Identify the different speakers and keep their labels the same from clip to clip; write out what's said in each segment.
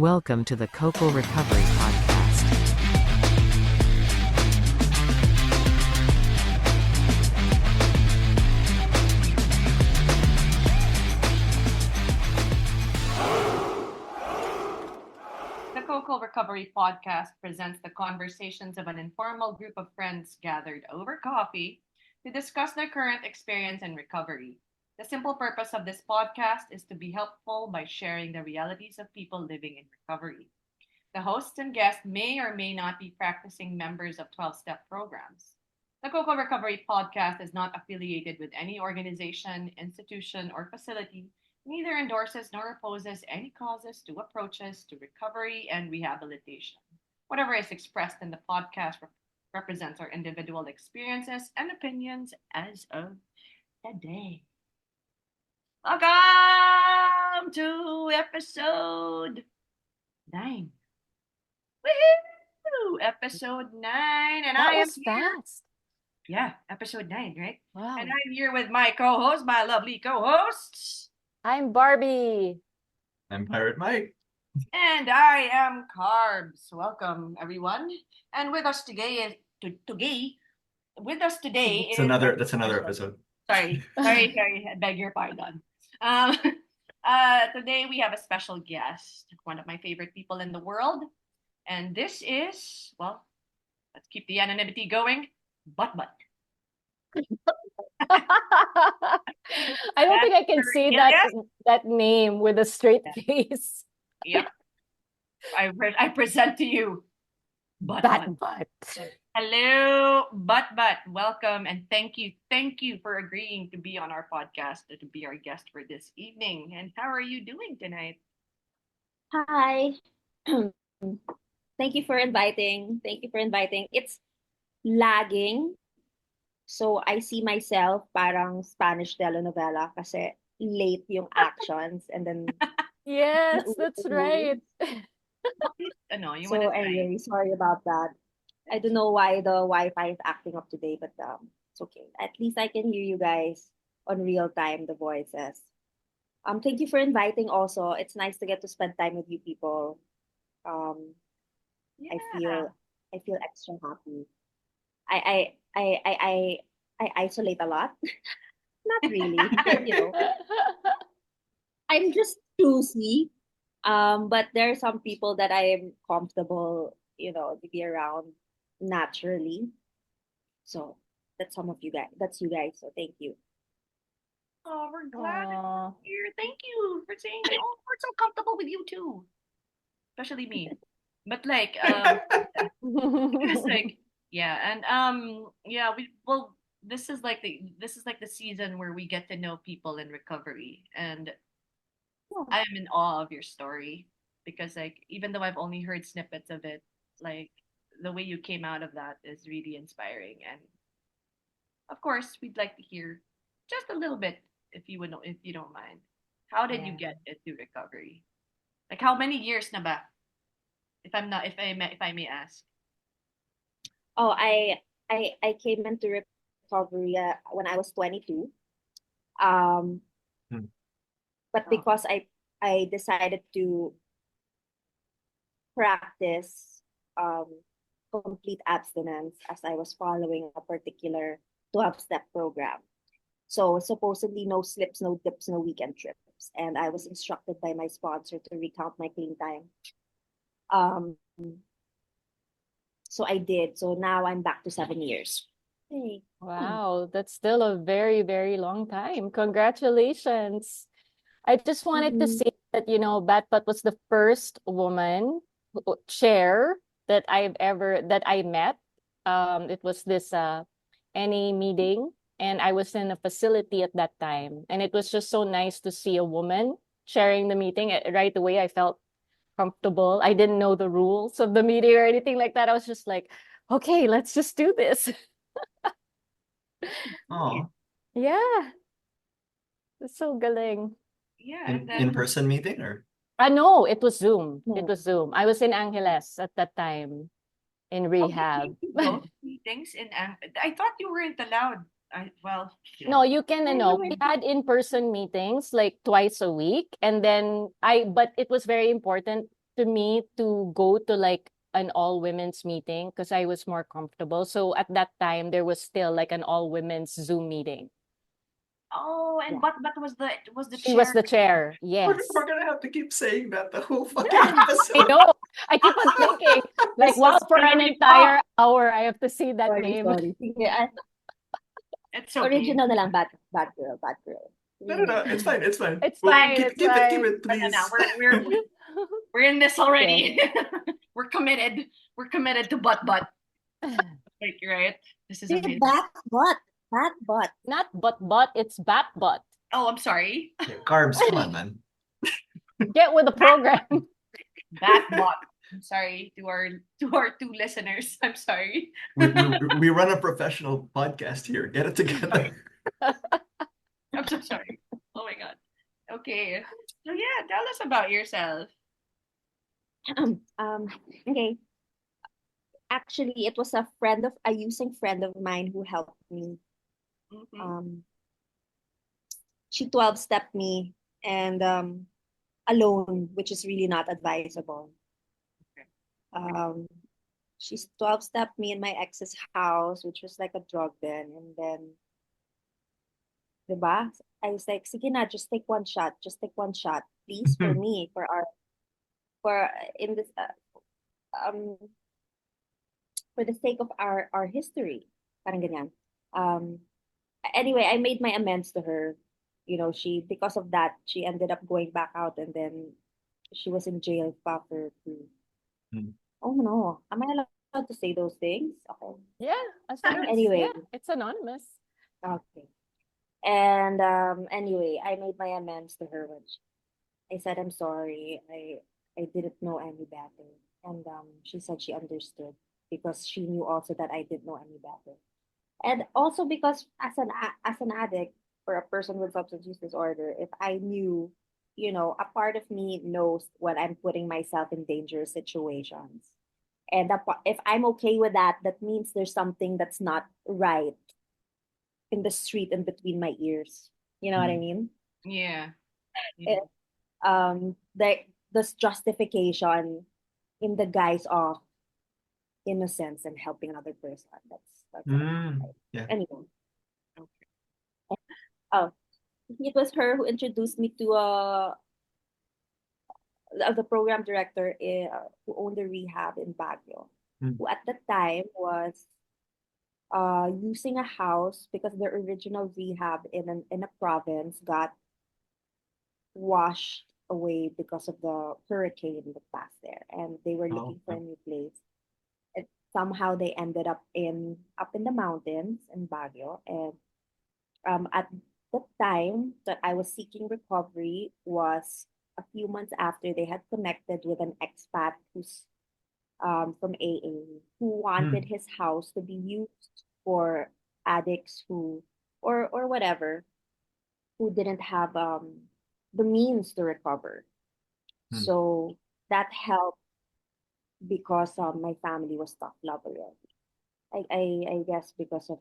Speaker 1: Welcome to the Cocoa Recovery Podcast.
Speaker 2: The Cocoa Recovery Podcast presents the conversations of an informal group of friends gathered over coffee to discuss their current experience in recovery. The simple purpose of this podcast is to be helpful by sharing the realities of people living in recovery. The hosts and guests may or may not be practicing members of 12-step programs. The Cocoa Recovery Podcast is not affiliated with any organization, institution, or facility, neither endorses nor opposes any causes to approaches to recovery and rehabilitation. Whatever is expressed in the podcast represents our individual experiences and opinions as of today. Welcome to episode 9. Woohoo! Episode 9. And
Speaker 3: That
Speaker 2: I am
Speaker 3: was
Speaker 2: here.
Speaker 3: fast.
Speaker 2: Yeah, episode 9, right?
Speaker 3: Wow.
Speaker 2: And I'm here with my co-host, my lovely co-hosts.
Speaker 3: I'm Barbie.
Speaker 4: I'm Pirate Mike.
Speaker 2: And I am Carbs. Welcome, everyone. And with us today is
Speaker 4: That's another episode.
Speaker 2: Sorry. I beg your pardon. Today we have a special guest, one of my favorite people in the world, and this is, well, let's keep the anonymity going. Butt.
Speaker 3: I don't think I can say
Speaker 2: Yes.
Speaker 3: that name with a straight face.
Speaker 2: Yep. I present to you, Butt.
Speaker 3: Butt.
Speaker 2: Hello, Butt. Welcome and thank you for agreeing to be on our podcast and to be our guest for this evening. And how are you doing tonight?
Speaker 5: Hi. Thank you for inviting. It's lagging. So I see myself parang Spanish telenovela kasi late yung actions and then
Speaker 3: Yes, that's right.
Speaker 2: You
Speaker 5: so
Speaker 2: want to
Speaker 5: anyway, sorry about that. I don't know why the Wi-Fi is acting up today, but it's okay. At least I can hear you guys on real time, the voices. Thank you for inviting also. It's nice to get to spend time with you people.
Speaker 2: Yeah.
Speaker 5: I feel extra happy. I isolate a lot. Not really, but I'm just choosy. But there are some people that I am comfortable, to be around naturally. So that's some of you guys. That's you guys. So thank you.
Speaker 2: Oh, we're glad that
Speaker 3: Aw.
Speaker 2: you're here. Thank you for saying that. Oh, we're so comfortable with you too. Especially me. But because this is like the season where we get to know people in recovery, and I am in awe of your story because even though I've only heard snippets of it, the way you came out of that is really inspiring. And of course, we'd like to hear just a little bit if you don't mind. How did you get into recovery? Like how many years na ba? If I may ask.
Speaker 5: Oh, I came into recovery when I was 22. Um, but
Speaker 2: Oh.
Speaker 5: because I decided to practice complete abstinence as I was following a particular 12-step program. So supposedly no slips, no dips, no weekend trips. And I was instructed by my sponsor to recount my clean time. So I did. So now I'm back to 7 years. Hey.
Speaker 3: Wow, that's still a very, very long time. Congratulations. I just wanted to say that, Batpat was the first woman chair that I met. It was this any meeting, and I was in a facility at that time. And it was just so nice to see a woman chairing the meeting. Right away, I felt comfortable. I didn't know the rules of the meeting or anything like that. I was just like, okay, let's just do this.
Speaker 4: Oh,
Speaker 3: Yeah. It's so galing.
Speaker 2: Yeah, and then
Speaker 4: in-person meeting or?
Speaker 3: No, it was Zoom.
Speaker 5: No.
Speaker 3: It was Zoom. I was in Angeles at that time in rehab.
Speaker 2: both meetings I thought you weren't allowed.
Speaker 3: No, you can,
Speaker 5: Anyway.
Speaker 3: we had in-person meetings like twice a week. And then but it was very important to me to go to like an all women's meeting because I was more comfortable. So at that time, there was still like an all women's Zoom meeting.
Speaker 2: Oh, and
Speaker 5: Yeah.
Speaker 2: but was the
Speaker 3: She was
Speaker 2: chair.
Speaker 3: the chair.
Speaker 4: We're,
Speaker 3: Yes.
Speaker 4: we're gonna have to keep saying that the whole fucking
Speaker 3: I
Speaker 4: episode.
Speaker 3: know. I keep on thinking, like,
Speaker 2: This
Speaker 3: wow,
Speaker 2: was
Speaker 3: for an
Speaker 2: really
Speaker 3: entire hour, I have to say that
Speaker 5: Sorry,
Speaker 3: name.
Speaker 5: sorry. Sige,
Speaker 2: It's okay.
Speaker 5: original na lang, bad girl, bad girl.
Speaker 4: No, it's fine, it's fine.
Speaker 3: It's
Speaker 4: Well,
Speaker 3: fine,
Speaker 4: keep,
Speaker 3: it's
Speaker 4: keep
Speaker 3: fine.
Speaker 4: it,
Speaker 2: No, no, no,
Speaker 4: please.
Speaker 2: we're in this already. We're committed. We're committed to butt. Like, right? This is
Speaker 5: Sige,
Speaker 2: amazing.
Speaker 5: bat butt.
Speaker 3: Not butt, it's bat.
Speaker 2: Oh, I'm sorry.
Speaker 4: Yeah, carbs, come on, man.
Speaker 3: Get with the program.
Speaker 2: Bat butt. I'm sorry to our two listeners. I'm sorry.
Speaker 4: We run a professional podcast here. Get it together.
Speaker 2: I'm so sorry. Oh my god. Okay. So yeah, tell us about yourself.
Speaker 5: Okay. Actually, it was a using friend of mine who helped me.
Speaker 2: Mhm.
Speaker 5: She 12-stepped me and alone, which is really not advisable.
Speaker 2: Okay.
Speaker 5: She 12-stepped me in my ex's house, which was like a drug den. And then, diba? I was like, sige na, just take one shot. Just take one shot. Please, for me, for in this, for the sake of our history. Parang ganyan. Anyway, I made my amends to her. Because of that, she ended up going back out, and then she was in jail pa for
Speaker 4: Hmm.
Speaker 5: oh no, am I allowed to say those things? Okay.
Speaker 3: Yeah, as long as
Speaker 5: Anyway.
Speaker 3: yeah, it's anonymous.
Speaker 5: Okay. And anyway, I made my amends to her when I said I'm sorry. I didn't know any better. And she said she understood because she knew also that I didn't know any better. And also because as an addict or a person with substance use disorder, if I knew, a part of me knows when I'm putting myself in dangerous situations. And if I'm okay with that, that means there's something that's not right in the street and between my ears. You know what I mean?
Speaker 2: Yeah.
Speaker 5: It, this justification in the guise of innocence and helping another person. That's
Speaker 4: Yeah.
Speaker 5: anyway.
Speaker 2: Okay.
Speaker 5: Oh, it was her who introduced me to the program director who owned the rehab in Baguio, who at the time was using a house because their original rehab in a province got washed away because of the hurricane that passed there, and they were looking for a new place. And somehow they ended up in the mountains in Baguio, and at the time that I was seeking recovery was a few months after they had connected with an expat who's from AA who wanted his house to be used for addicts who or whatever who didn't have the means to recover. So that helped because my family was tough love already. I guess because of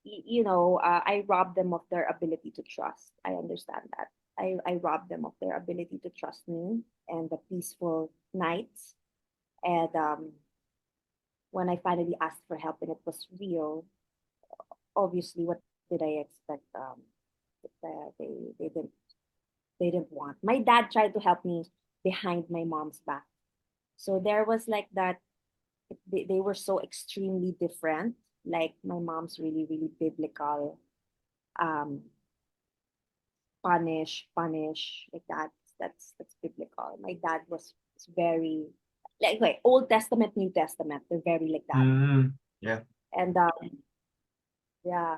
Speaker 5: I robbed them of their ability to trust. I understand that. I robbed them of their ability to trust me and the peaceful nights. And when I finally asked for help and it was real, obviously, what did I expect? They didn't want. My dad tried to help me behind my mom's back. So there was like that. They were so extremely different. Like my mom's really, really biblical. Um, punish like that. That's biblical. My dad was very like Old Testament, New Testament. They're very like that.
Speaker 4: Yeah.
Speaker 5: And yeah,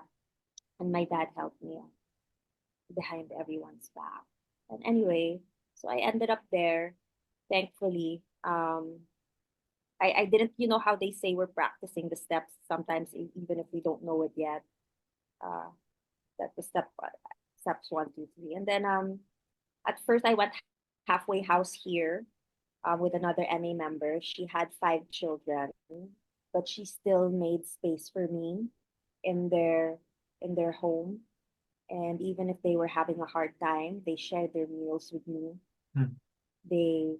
Speaker 5: and my dad helped me behind everyone's back. And anyway, so I ended up there, thankfully. I didn't, how they say we're practicing the steps sometimes, even if we don't know it yet. That the steps 1, 2, 3, and then at first I went halfway house here with another NA member. She had 5 children, but she still made space for me in their home. And even if they were having a hard time, they shared their meals with me.
Speaker 4: Hmm.
Speaker 5: They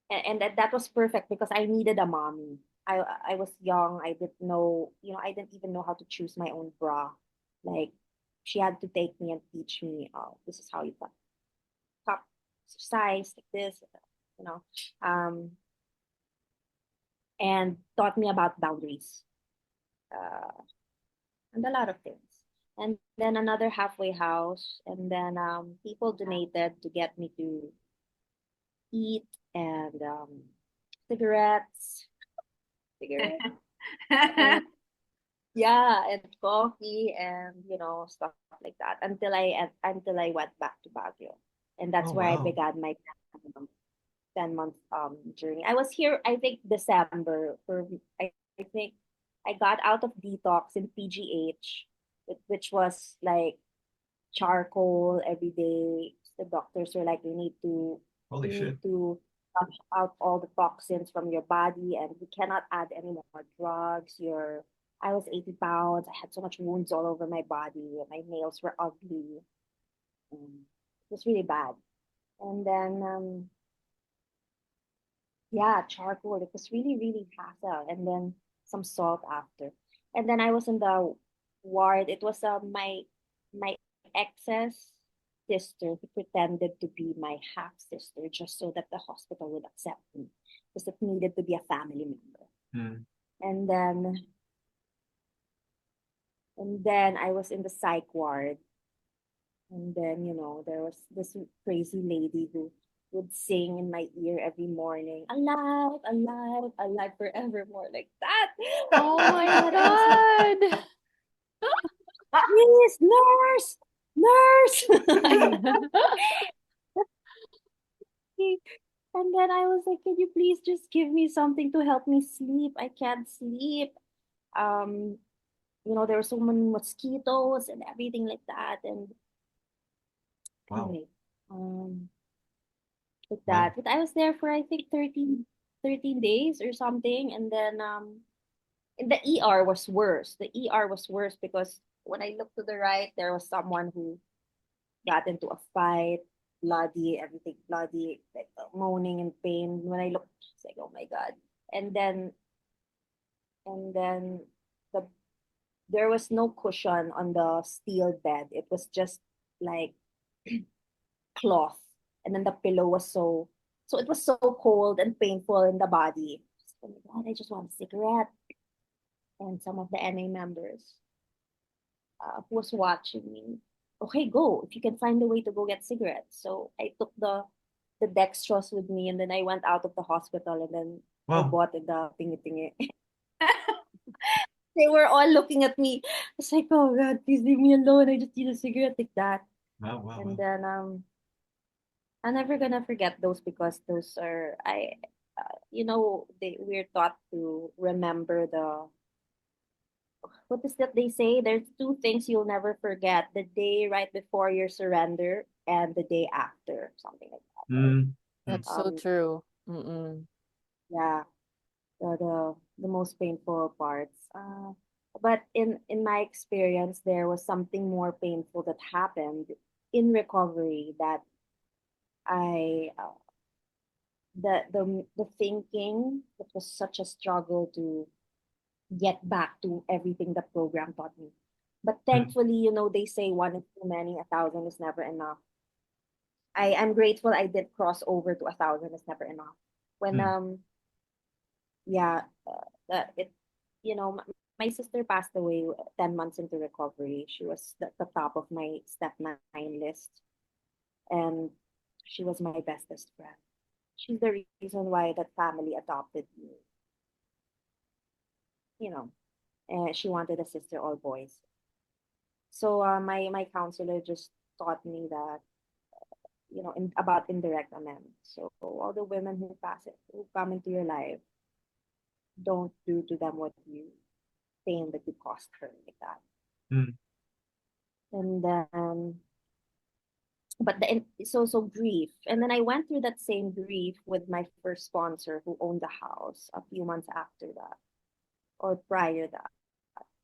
Speaker 5: and that was perfect because I needed a mommy. I was young. I didn't know, I didn't even know how to choose my own bra. Like she had to take me and teach me, oh, this is how you top exercise like this, you know, um, and taught me about boundaries, uh, and a lot of things. And then another halfway house, and then people donated to get me to eat and cigarettes, cigarettes, and yeah, and coffee and stuff like that until I went back to Baguio, and that's
Speaker 4: Oh,
Speaker 5: where I
Speaker 4: wow.
Speaker 5: began my 10 month journey. I was here I think December for I think I got out of detox in PGH, which was like charcoal every day. The doctors were like,
Speaker 4: Holy
Speaker 5: you need
Speaker 4: shit.
Speaker 5: to flush out all the toxins from your body, and you cannot add any more drugs. I was 80 pounds. I had so much wounds all over my body. My nails were ugly. It was really bad. And then, yeah, charcoal. It was really, really hassle. And then some salt after. And then I was in the ward. It was my ex's sister who pretended to be my half sister just so that the hospital would accept me because it needed to be a family member.
Speaker 4: Hmm.
Speaker 5: And then I was in the psych ward. And then, there was this crazy lady who would sing in my ear every morning, alive, alive, alive forevermore, like that.
Speaker 3: Oh
Speaker 5: Oh my
Speaker 3: my
Speaker 5: God, I was like,
Speaker 3: God.
Speaker 5: please, nurse, nurse. And then I was like, can you please just give me something to help me sleep? I can't sleep. Um, there were so many mosquitoes and everything like that. And
Speaker 4: Wow.
Speaker 5: anyway, like that.
Speaker 4: Wow.
Speaker 5: But I was there for I think 13 days or something. And then the ER was worse. The ER was worse because when I looked to the right, there was someone who got into a fight, bloody, everything bloody, like moaning in pain. When I looked, it's like, oh my God. And then and then the there was no cushion on the steel bed. It was just like cloth. And then the pillow was so it was so cold and painful in the body. Oh my God, I just want a cigarette. And some of the NA members who was watching me, okay, go. If you can find a way to go get cigarettes. So I took the dextrose with me, and then I went out of the hospital, and then I
Speaker 4: Wow.
Speaker 5: bought the tingi tingi. They were all looking at me. I was like, oh God, please leave me alone. I just need a cigarette like that.
Speaker 4: Wow. Wow.
Speaker 5: And
Speaker 4: Wow.
Speaker 5: then I'm never gonna forget those because those are we're taught to remember what is that they say? There's two things you'll never forget: the day right before your surrender and the day after, something like that, right?
Speaker 4: Hmm. Hmm.
Speaker 3: That's so true. Mm-mm.
Speaker 5: Yeah, the most painful parts. But in my experience, there was something more painful that happened in recovery that I the thinking, it was such a struggle to get back to everything the program taught me. But
Speaker 4: Hmm.
Speaker 5: thankfully, they say one is too many, 1,000 is never enough. I'm grateful I did cross over to 1,000 is never enough. When
Speaker 4: Hmm.
Speaker 5: yeah, it my sister passed away 10 months into recovery. She was the top of my step nine list, and she was my bestest friend. She's the reason why that family adopted me. You know, and she wanted a sister, all boys. So my counselor just taught me that about indirect amends. So all the women who come into your life, don't do to them what you pain that you caused her, like that.
Speaker 4: Hmm.
Speaker 5: And then but so grief, and then I went through that same grief with my first sponsor who owned the house a few months after that, or prior that.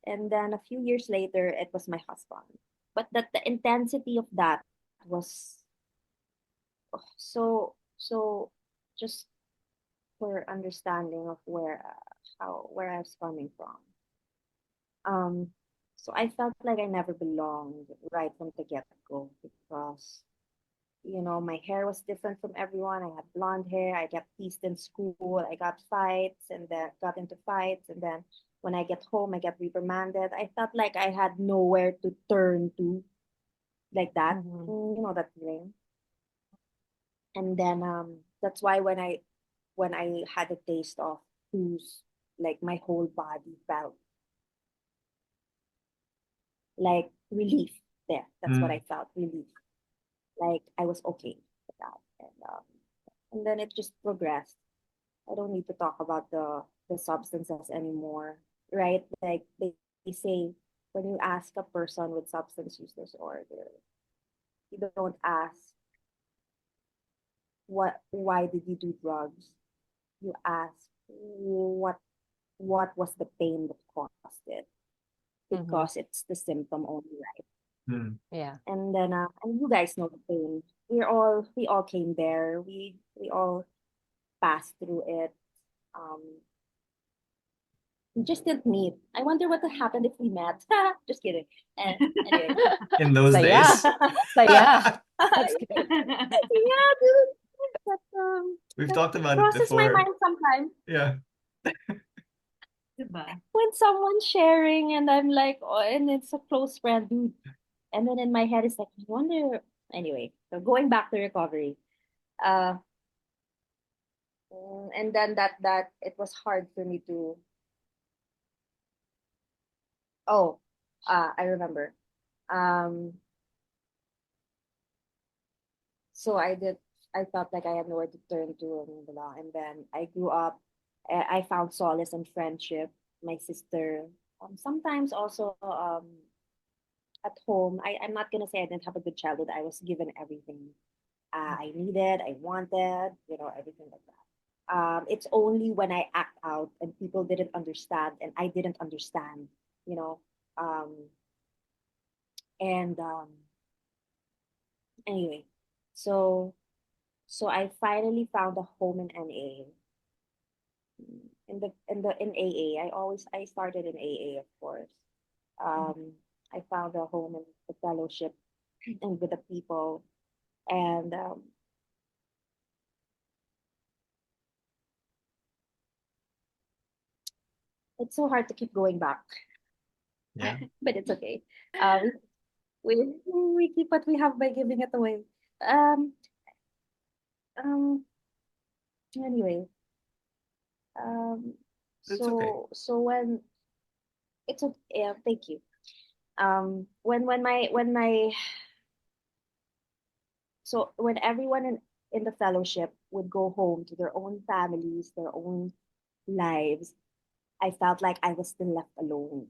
Speaker 5: And then a few years later it was my husband, but that the intensity of that was so just for understanding of where I was coming from. Um, so I felt like I never belonged right from the get-go because my hair was different from everyone. I had blonde hair. I got teased in school. I got fights and then got into fights. And then when I get home, I get reprimanded. I felt like I had nowhere to turn to like that.
Speaker 3: Mhm.
Speaker 5: You know that feeling. And then that's why when I had a taste of booze, like my whole body felt like relief there. That's what
Speaker 4: Mm.
Speaker 5: I felt, relief. Like I was okay with that. And then it just progressed. I don't need to talk about the substances anymore, right? Like they say when you ask a person with substance use disorder, you don't ask why did you do drugs? You ask what was the pain that caused it?
Speaker 3: Mhm.
Speaker 5: Because it's the symptom only, right?
Speaker 4: Mm.
Speaker 3: Yeah.
Speaker 5: And then and you guys know the pain. We all came there. We all passed through it. Um, we just didn't meet. I wonder what would happen if we met. Just kidding. And anyway.
Speaker 4: In those
Speaker 3: Saya.
Speaker 4: days.
Speaker 3: Saya. That's good.
Speaker 5: Yeah, dude. That
Speaker 4: We've
Speaker 5: that
Speaker 4: talked about it
Speaker 5: crosses my
Speaker 4: before.
Speaker 5: mind sometimes
Speaker 4: Yeah.
Speaker 2: Diba?
Speaker 5: when someone's sharing and I'm like, oh, and it's a close friend, dude. And then in my head it's like, I wonder. Anyway, so going back to recovery. Uh, and then that it was hard for me to. Oh, I remember. Um, so I felt like I had nowhere to turn to and blah. And then I grew up. I found solace in friendship. My sister. Sometimes also at home. I'm not gonna say I didn't have a good childhood. I was given everything I needed, I wanted, everything like that. It's only when I act out and people didn't understand and I didn't understand, you know. Um, and Anyway, so I finally found a home in NA. In AA, I started in AA, of course. I found a home in the fellowship and with the people, and it's so hard to keep going back,
Speaker 4: Yeah.
Speaker 5: but it's okay. Um, we keep what we have by giving it away. Um, um, Anyway, um,
Speaker 4: It's okay.
Speaker 5: so when it's okay, yeah, thank you. When my so when everyone in the fellowship would go home to their own families, their own lives, I felt like I was still left alone.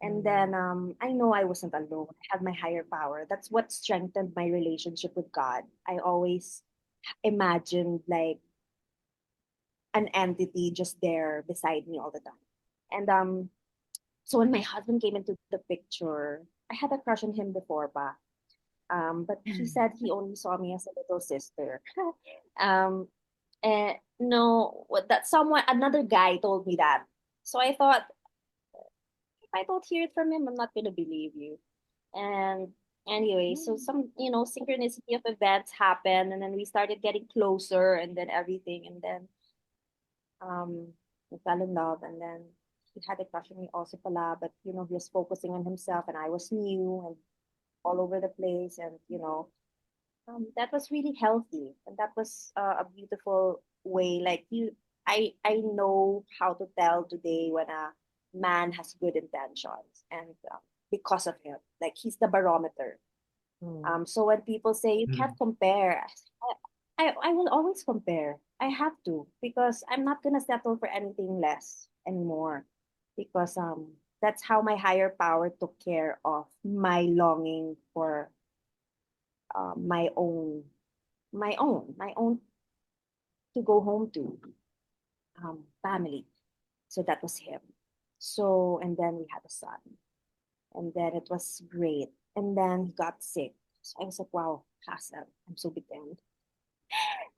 Speaker 5: And then I know I wasn't alone. I had my higher power. That's what strengthened my relationship with God. I always imagined like an entity just there beside me all the time. And so when my husband came into the picture, I had a crush on him before pa. But he said he only saw me as a little sister. um, no, that someone another guy told me that. So I thought if I don't hear it from him, I'm not gonna believe you. And anyway, so some synchronicity of events happened, and then we started getting closer, and then everything, and then um we fell in love, and then he had a crush on me also pala, but he was focusing on himself, and I was new and all over the place, and that was really healthy, and that was a beautiful way. Like I know how to tell today when a man has good intentions, and because of him, like he's the barometer.
Speaker 3: Mm.
Speaker 5: So when people say you
Speaker 4: Mm.
Speaker 5: can't compare, I will always compare. I have to because I'm not gonna settle for anything less anymore because that's how my higher power took care of my longing for my own to go home to family. So that was him. So and then we had a son, and then it was great. And then he got sick. So I was like, wow, hassle. I'm so bitten.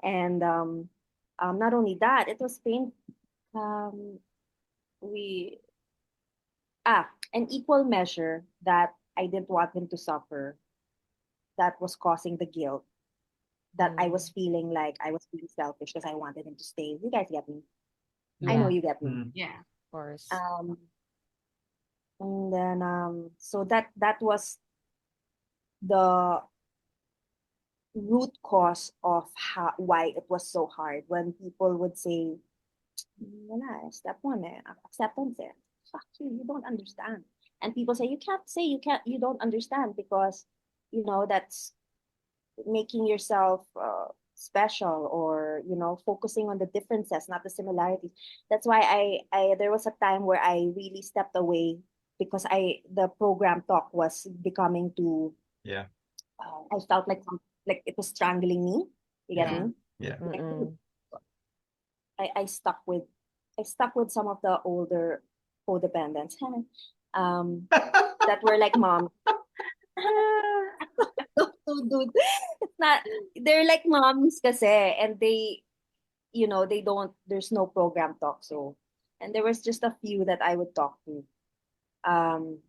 Speaker 5: And not only that, it was pain. Um, we an equal measure that I didn't want him to suffer. That was causing the guilt that I was feeling like I was being selfish because I wanted him to stay. You guys get me? I know
Speaker 3: Yeah,
Speaker 5: you get me.
Speaker 4: Mm.
Speaker 2: Yeah.
Speaker 3: of course.
Speaker 5: Um, and then so that was the root cause of why it was so hard when people would say, wala, step one, acceptance. Fuck you, you don't understand. And people say, you can't say you don't understand because, that's making yourself special or, focusing on the differences, not the similarities. That's why there was a time where I really stepped away because the program talk was becoming too,
Speaker 4: Yeah.
Speaker 5: I felt like it was strangling me. You get
Speaker 2: Yeah.
Speaker 5: me?
Speaker 4: Yeah.
Speaker 5: Like,
Speaker 3: Mm-mm.
Speaker 5: I stuck with some of the older codependents that were like mom. Dude, it's not. They're like moms kasi, and they don't. There's no program talk, so, and there was just a few that I would talk to. Um,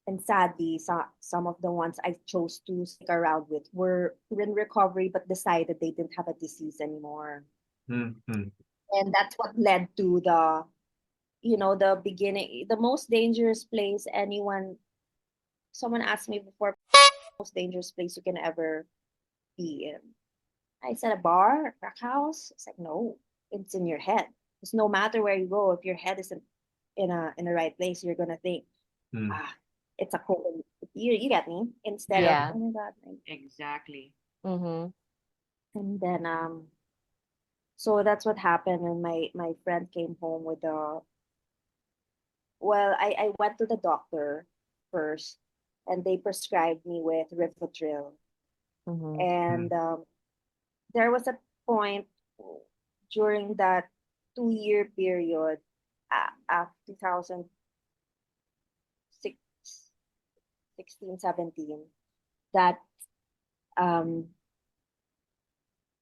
Speaker 5: and sadly, some of the ones I chose to stick around with were in recovery, but decided they didn't have a disease anymore,
Speaker 4: Mm.
Speaker 5: and that's what led to the beginning, the most dangerous place someone asked me before, most dangerous place you can ever be in. I said a bar, a crack house. It's like, no, it's in your head. Because no matter where you go, if your head isn't in the right place, you're gonna think,
Speaker 4: Mm.
Speaker 5: ah, it's a coping. You get me? Instead of,
Speaker 3: Yeah.
Speaker 5: oh my god.
Speaker 2: Exactly.
Speaker 3: Mm-hmm.
Speaker 5: And then so that's what happened. And my friend came home with I went to the doctor first, and they prescribed me with Rivotril.
Speaker 3: Mm-hmm.
Speaker 5: And there was a point during that 2 year period, 2006, 17, that um,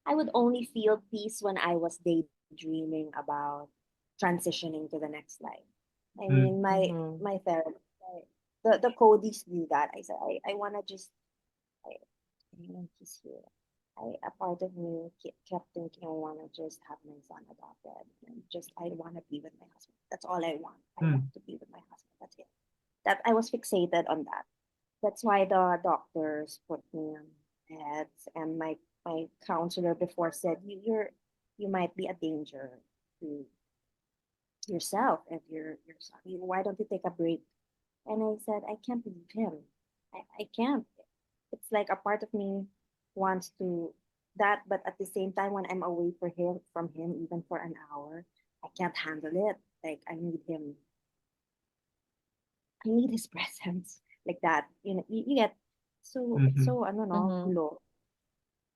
Speaker 5: I would only feel peace when I was daydreaming about transitioning to the next life. I
Speaker 4: Mm.
Speaker 5: mean,
Speaker 3: Mm-hmm.
Speaker 5: my therapist, the Codis knew that. I said, I want to just, I, he's here. A part of me kept thinking I want to just have my son adopted and just I want to be with my husband. That's all I want. I
Speaker 4: Mm.
Speaker 5: want to be with my husband. That's it. That I was fixated on that. That's why the doctors put me on meds, and my counselor before said you might be a danger to yourself and your son. Why don't you take a break? And I said I can't leave him. I can't. It's like a part of me wants to that, but at the same time, when I'm away from him, even for an hour, I can't handle it. Like I need his presence, like that. You get so it's
Speaker 4: Mhm.
Speaker 5: so I don't know,
Speaker 3: Mm-hmm.
Speaker 5: gulo.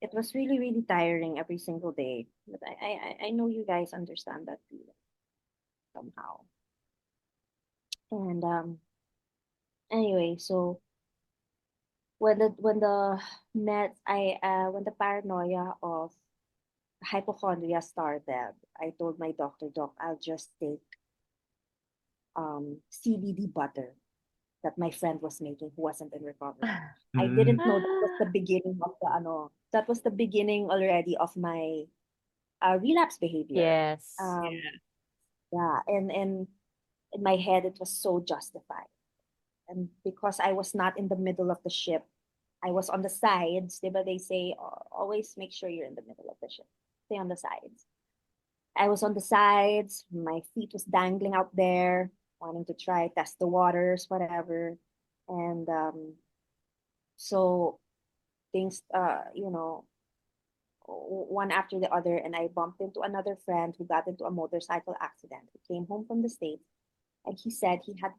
Speaker 5: It was really really tiring every single day. But I know you guys understand that feeling somehow. And anyway, so when the meds I when the paranoia of hypochondria started, I told my doctor, Doc, I'll just take CBD butter that my friend was making who wasn't in recovery. I
Speaker 4: Mm.
Speaker 5: didn't know that was the beginning of the that was the beginning already of my relapse behavior.
Speaker 3: Yes.
Speaker 5: Um,
Speaker 2: Yeah.
Speaker 5: yeah, and in my head it was so justified. And because I was not in the middle of the ship, I was on the sides. But they say always make sure you're in the middle of the ship. Stay on the sides. I was on the sides. My feet was dangling out there, wanting to try test the waters, whatever. And so things, one after the other, and I bumped into another friend who got into a motorcycle accident. He came home from the States, and he said he had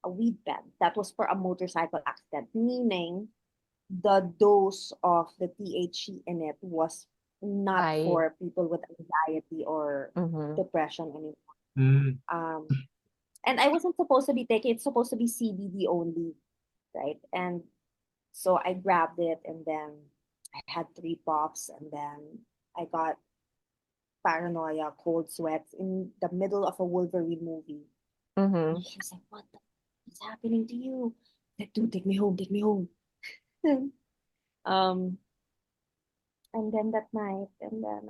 Speaker 5: a weed pen that was for a motorcycle accident, meaning the dose of the THC in it was not
Speaker 3: I.
Speaker 5: for people with anxiety or
Speaker 3: Mm-hmm.
Speaker 5: depression anymore.
Speaker 4: Mm.
Speaker 5: Um, and I wasn't supposed to be taking it's supposed to be CBD only, right? And so I grabbed it, and then I had three pops, and then I got paranoia, cold sweats in the middle of a Wolverine movie.
Speaker 3: Mm-hmm.
Speaker 5: He was like, "What the is happening to you?" Like, dude, take me home, take me home. um, and then that night, and then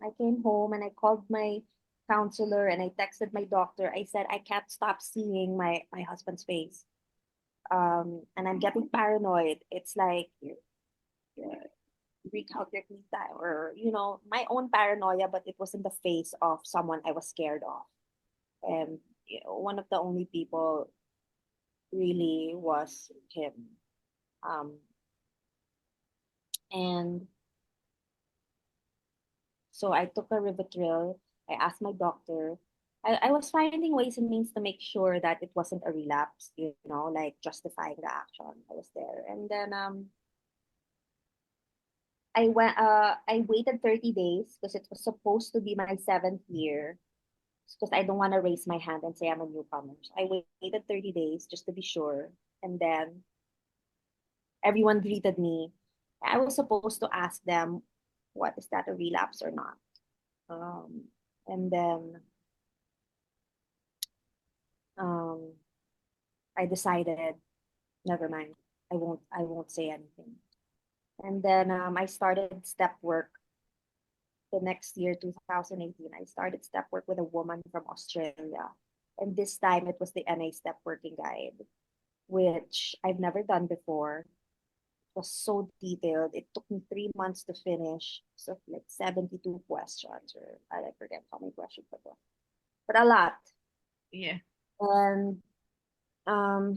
Speaker 5: I came home and I called my counselor and I texted my doctor. I said I can't stop seeing my husband's face. And I'm getting paranoid. It's like recalculate time or my own paranoia, but it was in the face of someone I was scared of. And one of the only people really was him. Um, and so I took a Rivotril. I asked my doctor. I was finding ways and means to make sure that it wasn't a relapse, like justifying the action. I was there. And then I waited 30 days because it was supposed to be my seventh year. Because I don't want to raise my hand and say I'm a newcomer. So I waited 30 days just to be sure. And then everyone greeted me. I was supposed to ask them, what is that, a relapse or not? Um, and then um, I decided, never mind. I won't say anything. And then I started step work the next year, 2018. I started step work with a woman from Australia. And this time it was the NA step working guide, which I've never done before. It was so detailed. It took me 3 months to finish. So like 72 questions, or I forget how many questions it was, but a lot.
Speaker 2: Yeah.
Speaker 5: And um,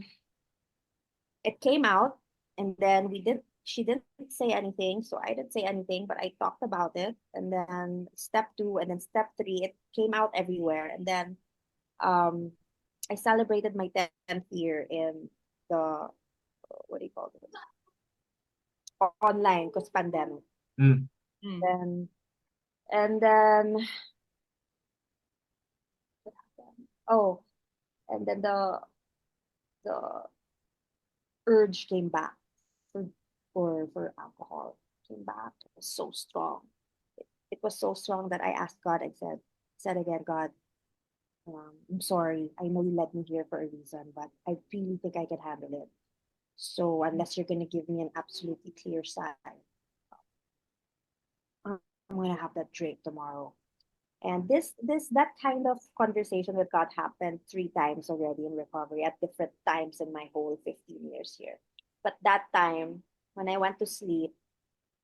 Speaker 5: it came out, and then she didn't say anything, so I didn't say anything, but I talked about it. And then step two, and then step three, it came out everywhere. And then um, I celebrated my 10th year in the, what do you call it? Online, because pandemic.
Speaker 4: Mm.
Speaker 2: Mm.
Speaker 5: Then, and then, what happened? Oh, and then the urge came back for for alcohol. Came back. It was so strong. It was so strong that I asked God. I said again, God, I'm sorry. I know you led me here for a reason, but I really think I can handle it. So unless you're gonna give me an absolutely clear sign, I'm gonna have that drink tomorrow. And that kind of conversation with God happened 3 times already in recovery at different times in my whole 15 years here. But that time, when I went to sleep,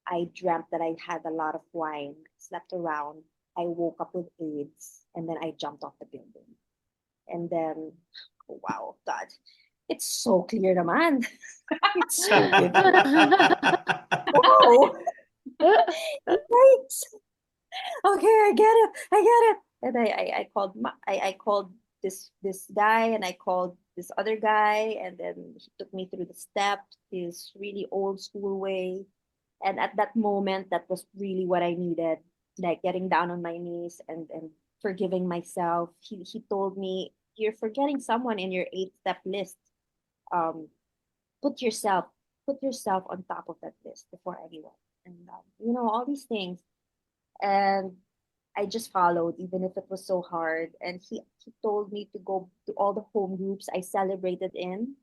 Speaker 5: I dreamt that I had a lot of wine, slept around. I woke up with AIDS, and then I jumped off the building. And then, oh, wow, God, it's so clear, naman. It's so clear. Wow, yikes. Okay, I get it. I get it. And I called I called this guy, and I called this other guy, and then he took me through the steps, this really old school way. And at that moment, that was really what I needed, like getting down on my knees and forgiving myself. He told me, "You're forgetting someone in your 8 step list. Um, put yourself put yourself on top of that list before anyone." And all these things. And I just followed, even if it was so hard. And he told me to go to all the home groups I celebrated in,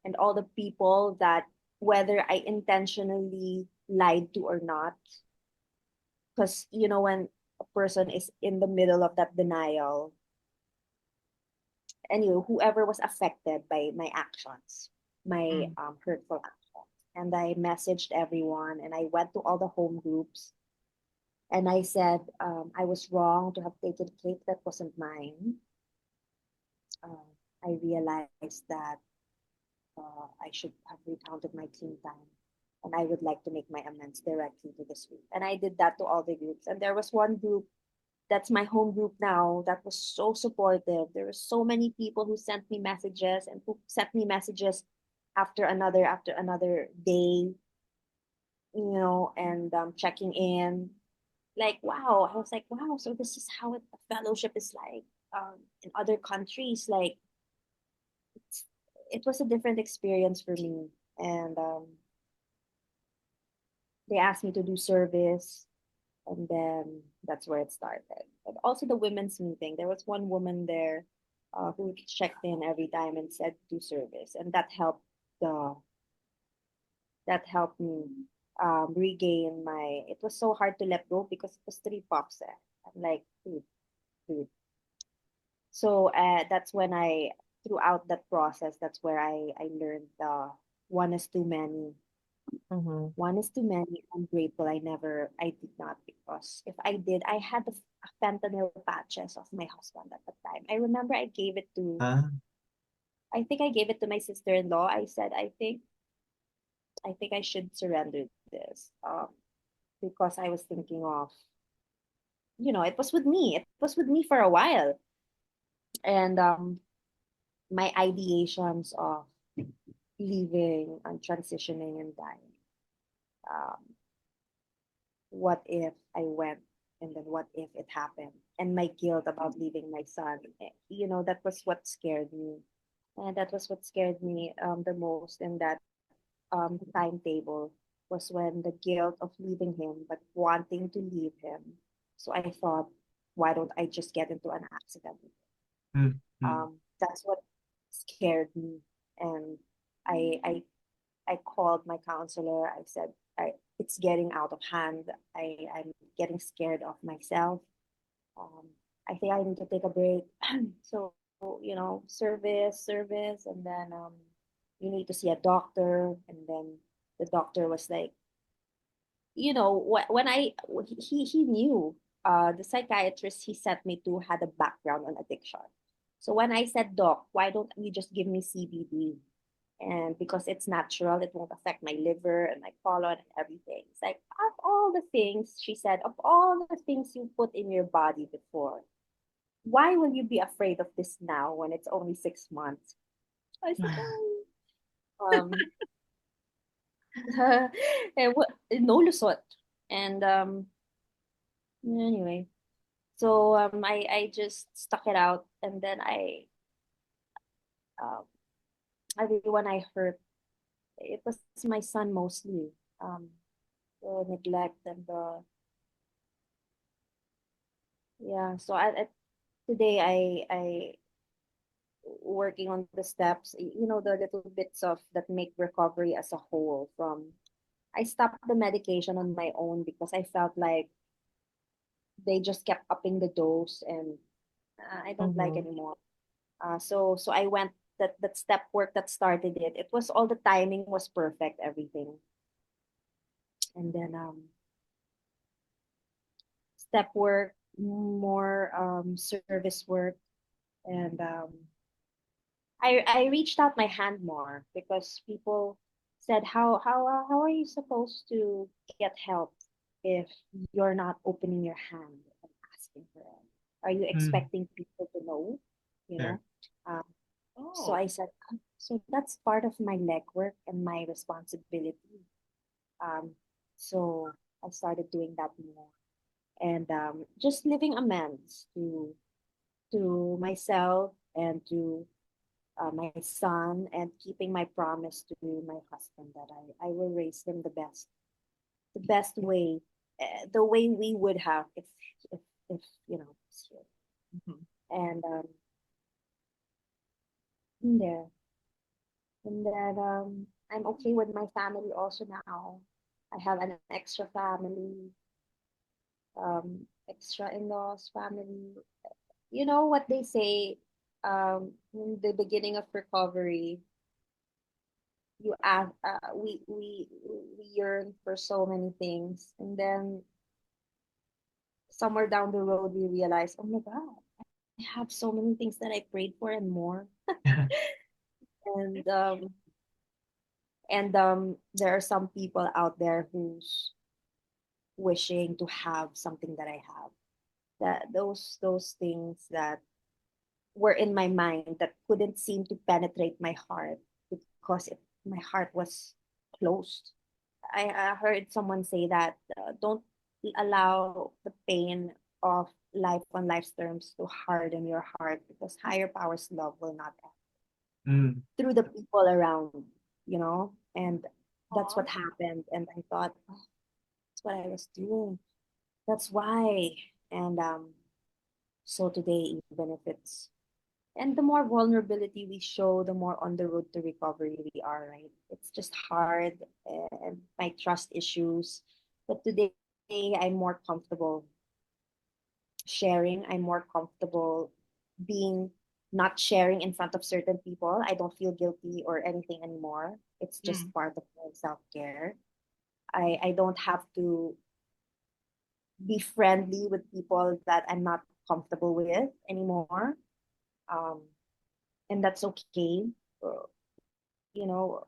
Speaker 5: and all the people that, whether I intentionally lied to or not, because when a person is in the middle of that denial, anyway, whoever was affected by my actions, my
Speaker 2: Mm.
Speaker 5: hurtful actions, and I messaged everyone, and I went to all the home groups. And I said, I was wrong to have taken cake that wasn't mine. Uh, I realized that I should have recounted my clean time. And I would like to make my amends directly to this group. And I did that to all the groups. And there was one group that's my home group now that was so supportive. There were so many people who sent me messages, and who sent me messages after another day, and checking in. Like, wow, I was like, wow, so this is how a fellowship is like in other countries. Like, it was a different experience for me. And they asked me to do service, and then that's where it started. And also the women's meeting. There was one woman there who checked in every time and said do service, and the that helped me regain my. It was so hard to let go because it was 3 puffs. I'm like, dude. So that's when throughout that process, that's where I learned the one is too many.
Speaker 3: Mm-hmm.
Speaker 5: One is too many. I'm grateful I did not, because if I did, I had the fentanyl patches of my husband at the time. I remember
Speaker 4: Ah,
Speaker 5: I think I gave it to my sister-in-law. I said, I think I should surrender this, because I was thinking of, it was with me. It was with me for a while. And my ideations of leaving and transitioning and dying. Um, what if I went, and then what if it happened? And my guilt about leaving my son, that was what scared me. And that was what scared me the most in that timetable, was when the guilt of leaving him, but wanting to leave him. So I thought, why don't I just get into an accident?
Speaker 4: mm, mm.
Speaker 5: That's what scared me. And I, I I called my counselor. I said, it's getting out of hand. I'm getting scared of myself. Um, I think I need to take a break. So, service, and then you need to see a doctor. And then the doctor was like, when he knew, the psychiatrist he sent me to had a background on addiction. So when I said, doc, why don't you just give me CBD? And because it's natural, it won't affect my liver and my colon and everything. It's like, of all the things, she said, of all the things you put in your body before, why will you be afraid of this now when it's only 6 months? I said, oh, no lusot. And anyway, so I just stuck it out, and then um, everyone I hurt, it was my son mostly. Um, the neglect and the yeah. So today I working on the steps, the little bits of that make recovery as a whole. From I stopped the medication on my own because I felt like they just kept upping the dose, and I don't like
Speaker 3: Mm-hmm.
Speaker 5: anymore. So I went, that step work that started it. It was all, the timing was perfect, everything. And then step work, more service work, and I reached out my hand more because people said, how are you supposed to get help if you're not opening your hand and asking for it? Are you
Speaker 4: Mm,
Speaker 5: expecting people to know? You know.
Speaker 4: fair.
Speaker 5: Um, so
Speaker 2: Oh,
Speaker 5: I said, so that's part of my legwork and my responsibility. Um, so I started doing that more, and just living amends to myself and to my son, and keeping my promise to my husband that I will raise him the best way, the way we would have if if he's here.
Speaker 2: mhm.
Speaker 5: And there, and then I'm okay with my family also now. I have an extra family, extra in-laws family. You know what they say, in the beginning of recovery, you ask, we yearn for so many things, and then somewhere down the road we realize, oh my god, I have so many things that I prayed for and more. And there are some people out there who's wishing to have something that I have, that those things that were in my mind that couldn't seem to penetrate my heart because my heart was closed. I heard someone say that, don't allow the pain of life on life's terms to harden your heart, because higher powers love will not end
Speaker 4: Mm,
Speaker 5: through the people around, and that's what
Speaker 2: Aw.
Speaker 5: happened. And I thought, oh, That's what I was doing. That's why. And so today, even if it's and the more vulnerability we show, the more on the road to recovery we are, right? It's just hard and my trust issues. But today I'm more comfortable sharing. I'm more comfortable being not sharing in front of certain people. I don't feel guilty or anything anymore. It's just part of my self-care. I don't have to be friendly with people that I'm not comfortable with anymore. Um, and that's okay. Uh, you know,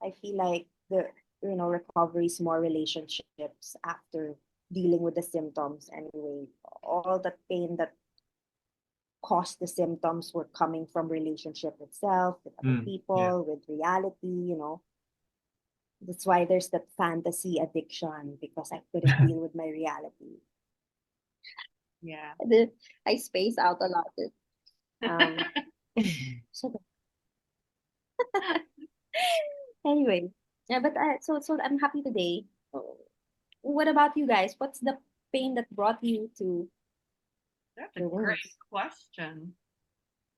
Speaker 5: I feel like the recovery is more relationships after dealing with the symptoms anyway. All the pain that caused the symptoms were coming from relationship itself, with other
Speaker 4: Yeah.
Speaker 5: people, with reality. That's why there's that fantasy addiction because I couldn't deal with my reality.
Speaker 2: Yeah.
Speaker 5: I space out a lot. Um, so anyway, yeah, but so I'm happy today. What about you guys? What's the pain that brought you to
Speaker 2: That's a
Speaker 5: the
Speaker 2: great
Speaker 5: wounds?
Speaker 2: question.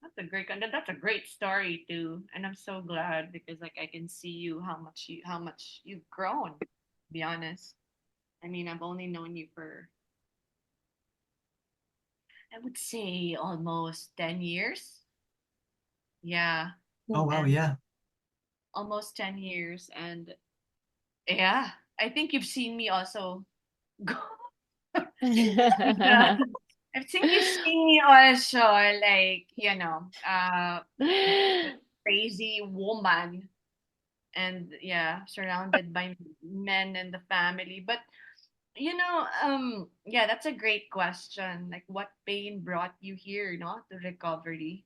Speaker 2: That's a great story too. And I'm so glad because like I can see you how much you've grown, to be honest. I mean, I've only known you for I would say almost 10 years. Yeah,
Speaker 4: Oh, wow.
Speaker 2: and
Speaker 4: Yeah.
Speaker 2: almost 10 years and yeah, I think you've seen me also go yeah. I think you've seen me also like, crazy woman and yeah, surrounded by men and the family. But yeah, that's a great question. Like what pain brought you here, no, to recovery?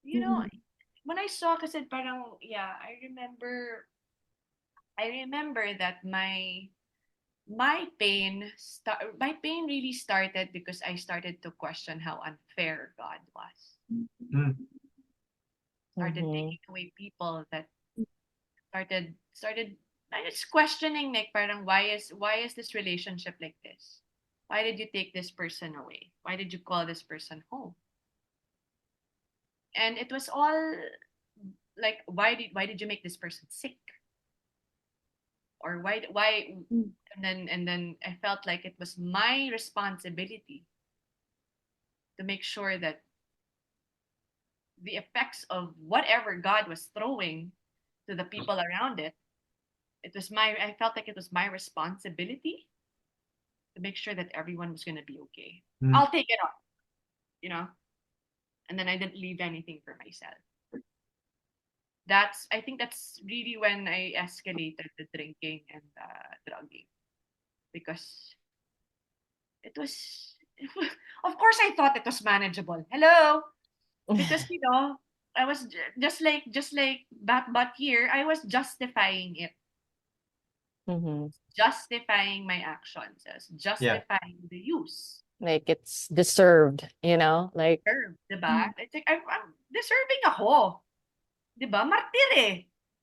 Speaker 2: You know,
Speaker 5: Mhm.
Speaker 2: when I saw kasi parang yeah, I remember that my pain really started because I started to question how unfair God was.
Speaker 4: Mm.
Speaker 2: Started
Speaker 3: Mhm.
Speaker 2: taking away people that started I was questioning like parang why is this relationship like this? Why did you take this person away? Why did you call this person home? And it was all like why did you make this person sick? Or why
Speaker 5: Mm.
Speaker 2: and then I felt like it was my responsibility to make sure that the effects of whatever God was throwing to the people around I felt like it was my responsibility to make sure that everyone was gonna be okay.
Speaker 4: Mm.
Speaker 2: I'll take it on, you know? And then I didn't leave anything for myself. I think that's really when I escalated the drinking and drugging because it was, of course, I thought it was manageable. Hello, because I was just like but here I was justifying it,
Speaker 3: Mhm.
Speaker 2: justifying my actions as
Speaker 4: Yeah.
Speaker 2: justifying the use.
Speaker 3: Like it's deserved, like
Speaker 2: Sure,
Speaker 5: Mm.
Speaker 2: diba? It's like I'm deserving ako. 'Di ba? Martir eh.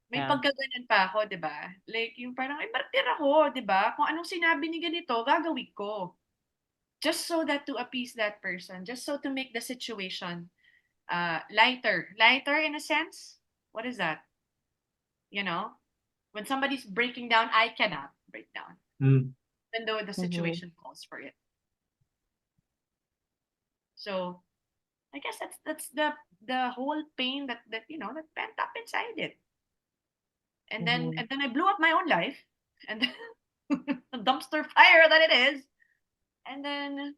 Speaker 2: May
Speaker 3: yeah.
Speaker 2: pagkaganon pa ako, 'di ba? Like yung parang ay martir ako, 'di ba? Kung anong sinabi ni ganito, gagawin ko. Just so that to appease that person, just so to make the situation lighter. Lighter in a sense. What is that? You know, when somebody's breaking down, I cannot break down,
Speaker 4: Mm.
Speaker 2: even though the
Speaker 3: Mhm.
Speaker 2: situation calls for it. So I guess that's the whole pain that pent up inside it. And then
Speaker 3: Mhm.
Speaker 2: and then I blew up my own life, and then a dumpster fire that it is. And then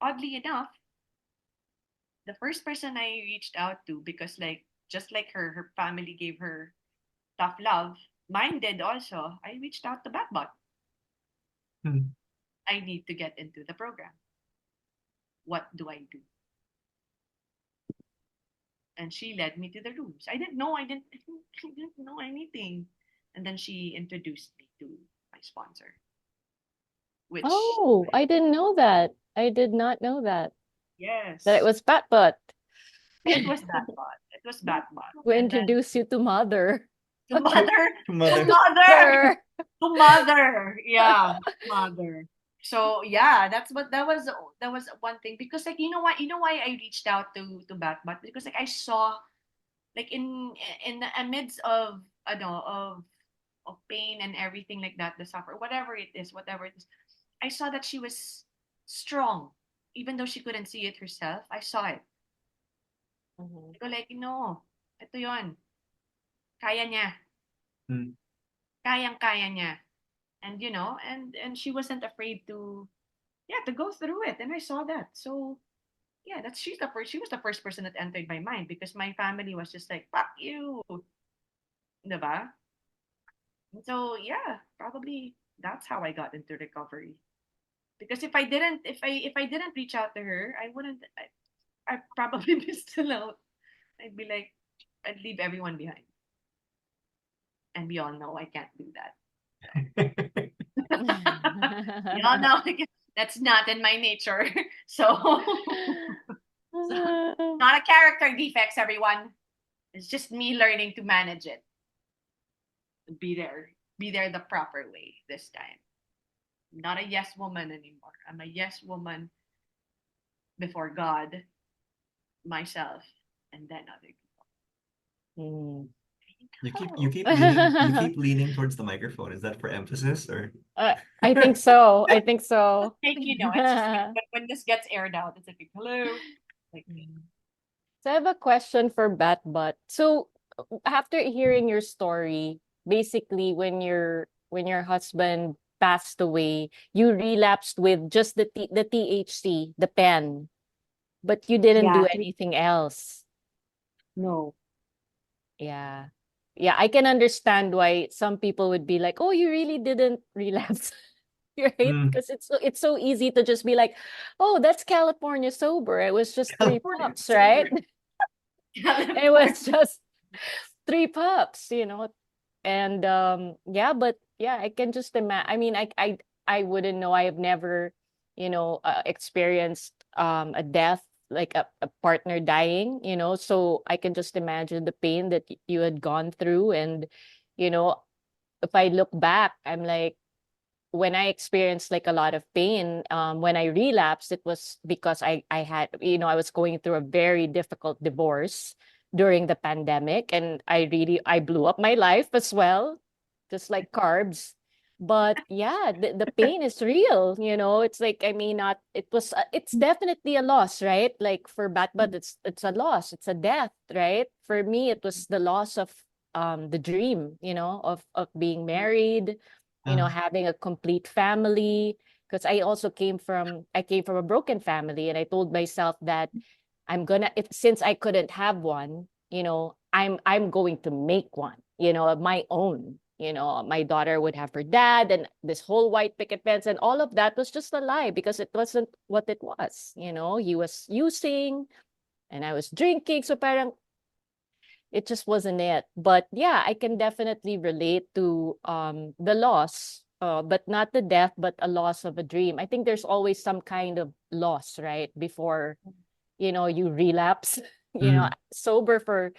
Speaker 2: oddly enough, the first person I reached out to because like just like her family gave her tough love, mine did also. I reached out to Batbot.
Speaker 4: Mm.
Speaker 2: I need to get into the program. What do I do? And she led me to the rooms. I didn't know anything. And then she introduced me to my sponsor, which
Speaker 3: Oh, I didn't know that. I did not know that it
Speaker 2: yes,
Speaker 3: was Pat Butt
Speaker 2: it was Batbot. It was Batbot.
Speaker 3: who
Speaker 2: And then
Speaker 3: introduced you to mother.
Speaker 2: to mother, to
Speaker 4: Mother.
Speaker 2: mother.
Speaker 3: Mother.
Speaker 2: To mother. Yeah, mother. So yeah, that was one thing because like you know why I reached out to Batbot because like I saw like in the amidst of of pain and everything like that, the suffer, whatever it is, I saw that she was strong, even though she couldn't see it herself. I saw it.
Speaker 3: Mhm.
Speaker 2: I go like, no, ito yon, kaya niya,
Speaker 4: Mm.
Speaker 2: kaya niya, and and she wasn't afraid to to go through it, and I saw that. So yeah, she was the first person that entered my mind because my family was just like, fuck you, diba? So yeah, probably that's how I got into recovery. Because if I didn't reach out to her, I wouldn't. I'd probably be still out. I'd be like, I'd leave everyone behind, and we all know I can't do that. We all know that's not in my nature. So, so not a character defects, everyone. It's just me learning to manage it. Be there, be there the proper way this time. I'm not a yes woman anymore. I'm a yes woman before God, myself, and then other
Speaker 3: Mm.
Speaker 4: You keep leaning towards the microphone. Is that for emphasis or?
Speaker 3: I think so. I think so.
Speaker 2: Like it's just like when this gets aired out, it's like hello, like
Speaker 3: So I have a question for Batbot. So after hearing your story, basically when your husband passed away, you relapsed with just the THC, the pen, but you didn't
Speaker 5: Yeah,
Speaker 3: do anything else.
Speaker 5: no.
Speaker 3: Yeah. Yeah, I can understand why some people would be like, "Oh, you really didn't relapse." Right?
Speaker 4: Mm.
Speaker 3: Because it's so easy to just be like, "Oh, that's California sober. It was just three
Speaker 4: California.
Speaker 3: puffs, right?" It was
Speaker 2: California.
Speaker 3: just three pups. And yeah, but yeah, I can just imagine. I mean, I wouldn't know. I have never, experienced a death, like a partner dying. So I can just imagine the pain that you had gone through. And you know, if I look back, I'm like, when I experienced like a lot of pain, when I relapsed, it was because I had, I was going through a very difficult divorce during the pandemic, and I blew up my life as well, just like carbs. But yeah, the pain is real. It's like, I mean, not it was it's definitely a loss, right? Like for Batbud, it's a loss, it's a death, right? For me, it was the loss of the dream, of being married, having a complete family. Because I came from a broken family, and I told myself that since I couldn't have one, I'm going to make one, of my own. My daughter would have her dad, and this whole white picket fence, and all of that was just a lie because it wasn't what it was. He was using, and I was drinking, so parang it just wasn't it. But yeah, I can definitely relate to the loss, but not the death, but a loss of a dream. I think there's always some kind of loss, right? Before, you relapse.
Speaker 4: Mm.
Speaker 3: Sober for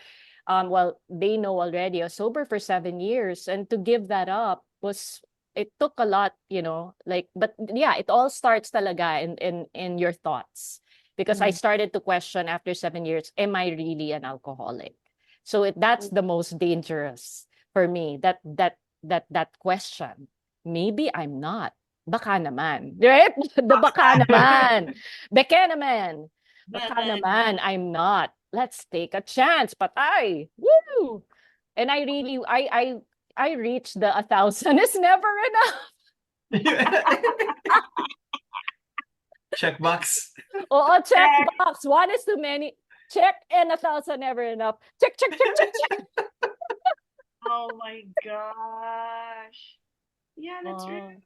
Speaker 3: well, they know already, I was sober for 7 years, and to give that up was, it took a lot, like, but yeah, it all starts talaga in your thoughts, because I
Speaker 5: Mm.
Speaker 3: started to question after 7 years, am I really an alcoholic? So that's the most dangerous for me, that question. Maybe I'm not. Baka naman. Right? The baka naman. Baka naman. Baka naman I'm not. Let's take a chance. Patay. Woo! And I really, I reached the 1,000 is never enough.
Speaker 4: Checkbox.
Speaker 3: Oo, check
Speaker 2: Check.
Speaker 3: box. One is too many. Check, and 1,000 never enough. Check, check, check, check, check.
Speaker 2: Oh my gosh. Yeah, that's right.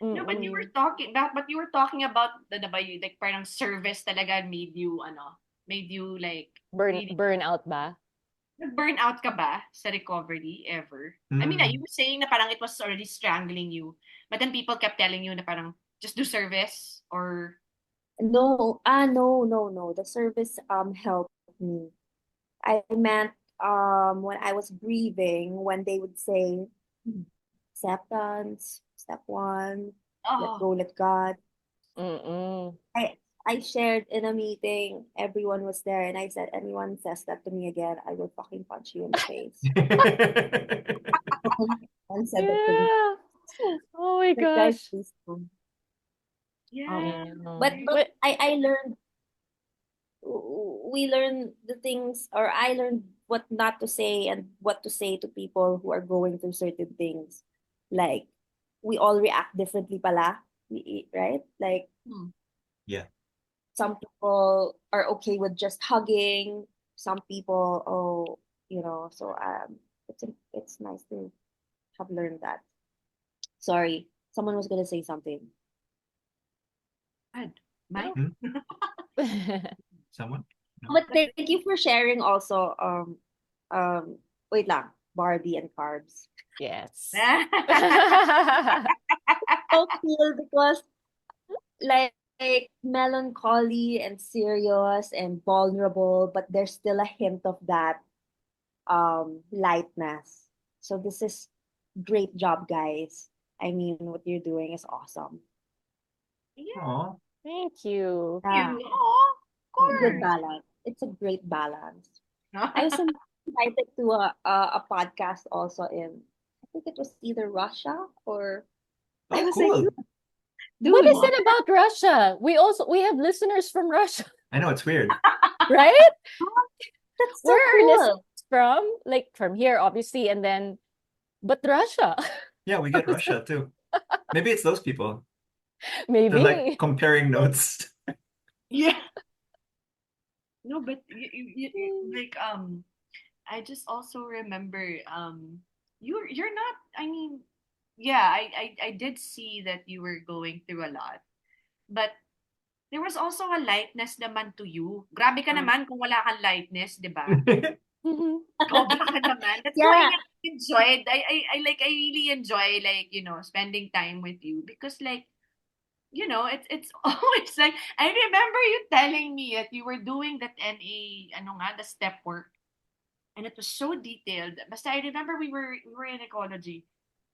Speaker 3: Oh,
Speaker 2: No, but you were
Speaker 3: mm-mm.
Speaker 2: talking that, but you were talking about the ba you like parang service talaga made you like really
Speaker 3: Burnout ba?
Speaker 2: burn out ka ba sa recovery ever? I mean, you
Speaker 4: Mm.
Speaker 2: were saying na parang it was already strangling you, but then people kept telling you na parang just do service or
Speaker 5: No, no, no, no. The service helped me. I meant when I was grieving, when they would say, acceptance, step one, let
Speaker 2: Oh,
Speaker 5: go, let God.
Speaker 3: Mm-mm.
Speaker 5: I shared in a meeting, everyone was there, and I said, anyone says that to me again, I will fucking punch you in the face. One said that to me.
Speaker 3: Yeah. Oh my
Speaker 5: Like, guys,
Speaker 3: gosh.
Speaker 5: please don't.
Speaker 2: yeah.
Speaker 3: I
Speaker 5: But
Speaker 3: know.
Speaker 5: but I learned we learn the things, or I learned what not to say and what to say to people who are going through certain things. Like, we all react differently pala, right? Like,
Speaker 2: Hmm.
Speaker 4: Yeah.
Speaker 5: some people are okay with just hugging, some people, so it's nice to have learned that. Sorry, someone was gonna say something.
Speaker 2: Good. Mike?
Speaker 4: Hmm? Someone? No.
Speaker 5: But thank you for sharing also, um wait lang, Barbie and Carbs.
Speaker 3: Yes.
Speaker 5: So cool because, like, melancholy and serious and vulnerable, but there's still a hint of that lightness. So this is great job, guys. I mean, what you're doing is awesome.
Speaker 2: Yeah,
Speaker 4: Aw.
Speaker 3: Thank you.
Speaker 5: Yeah,
Speaker 2: you. Oh, of
Speaker 5: it's a good
Speaker 2: course.
Speaker 5: balance. It's a great balance. I was invited to a podcast also in, I think it was either Russia or, I
Speaker 4: Oh,
Speaker 5: was like,
Speaker 4: cool.
Speaker 3: What
Speaker 5: dude,
Speaker 3: is it about Russia? We have listeners from Russia,
Speaker 4: I know it's weird.
Speaker 3: right?
Speaker 5: that's so
Speaker 3: Where are listeners
Speaker 5: cool.
Speaker 3: from? Like from here, obviously, and then but Russia.
Speaker 4: Yeah, we get Russia too. Maybe it's those people. They're like
Speaker 3: Maybe.
Speaker 4: comparing notes.
Speaker 2: Yeah. No, but like I just also remember you're not, I mean, yeah, I did see that you were going through a lot. But there was also a lightness naman to you. Grabe ka naman kung wala kang lightness, 'di ba?
Speaker 3: Mhm.
Speaker 2: Sobra ka naman. That's why
Speaker 5: Yeah,
Speaker 2: I enjoyed. I really enjoy, like, spending time with you because, like, it's always like I remember you telling me that you were doing that NA, ano nga, the step work, and it was so detailed. Basta I remember we were in ecology,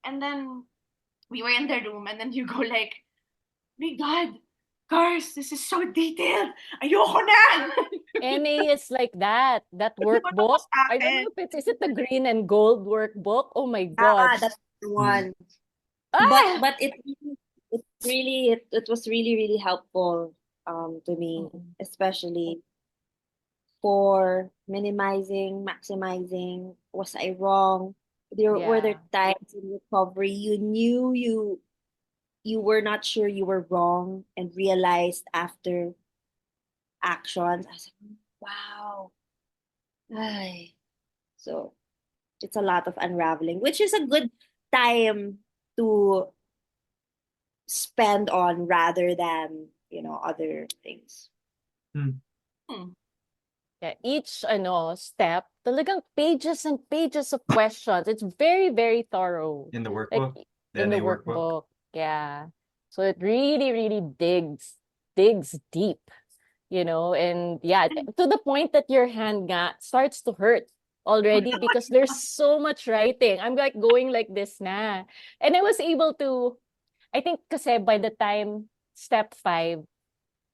Speaker 2: and then we were in the room, and then you go like, "My God, Cars, this is so detailed. Ayoko na."
Speaker 3: NA is like that
Speaker 2: Ano ko
Speaker 3: workbook.
Speaker 2: sa
Speaker 3: I don't
Speaker 2: akin?
Speaker 3: know if it's it the green and gold workbook? Oh my
Speaker 5: yeah,
Speaker 3: gosh.
Speaker 5: that's the
Speaker 4: Hmm.
Speaker 5: one. But
Speaker 3: Ah!
Speaker 5: it was really, really helpful to me,
Speaker 3: Mm-mm.
Speaker 5: especially for minimizing, maximizing. Was I wrong? Were there
Speaker 3: Yeah.
Speaker 5: times in recovery you knew you were not sure you were wrong and realized after actions? I was like, wow. Ay. So it's a lot of unraveling, which is a good time to spend on rather than, other things.
Speaker 4: Hmm.
Speaker 2: Hmm.
Speaker 3: Yeah, each step, talagang pages and pages of questions. It's very, very thorough.
Speaker 4: In the
Speaker 3: Like
Speaker 4: workbook, the
Speaker 3: in the
Speaker 4: NA workbook.
Speaker 3: workbook. Yeah. So it really, really digs deep, and yeah, to the point that your hand starts to hurt already because there's so much writing. I'm like going like this na. And I was able to, I think kasi by the time step 5,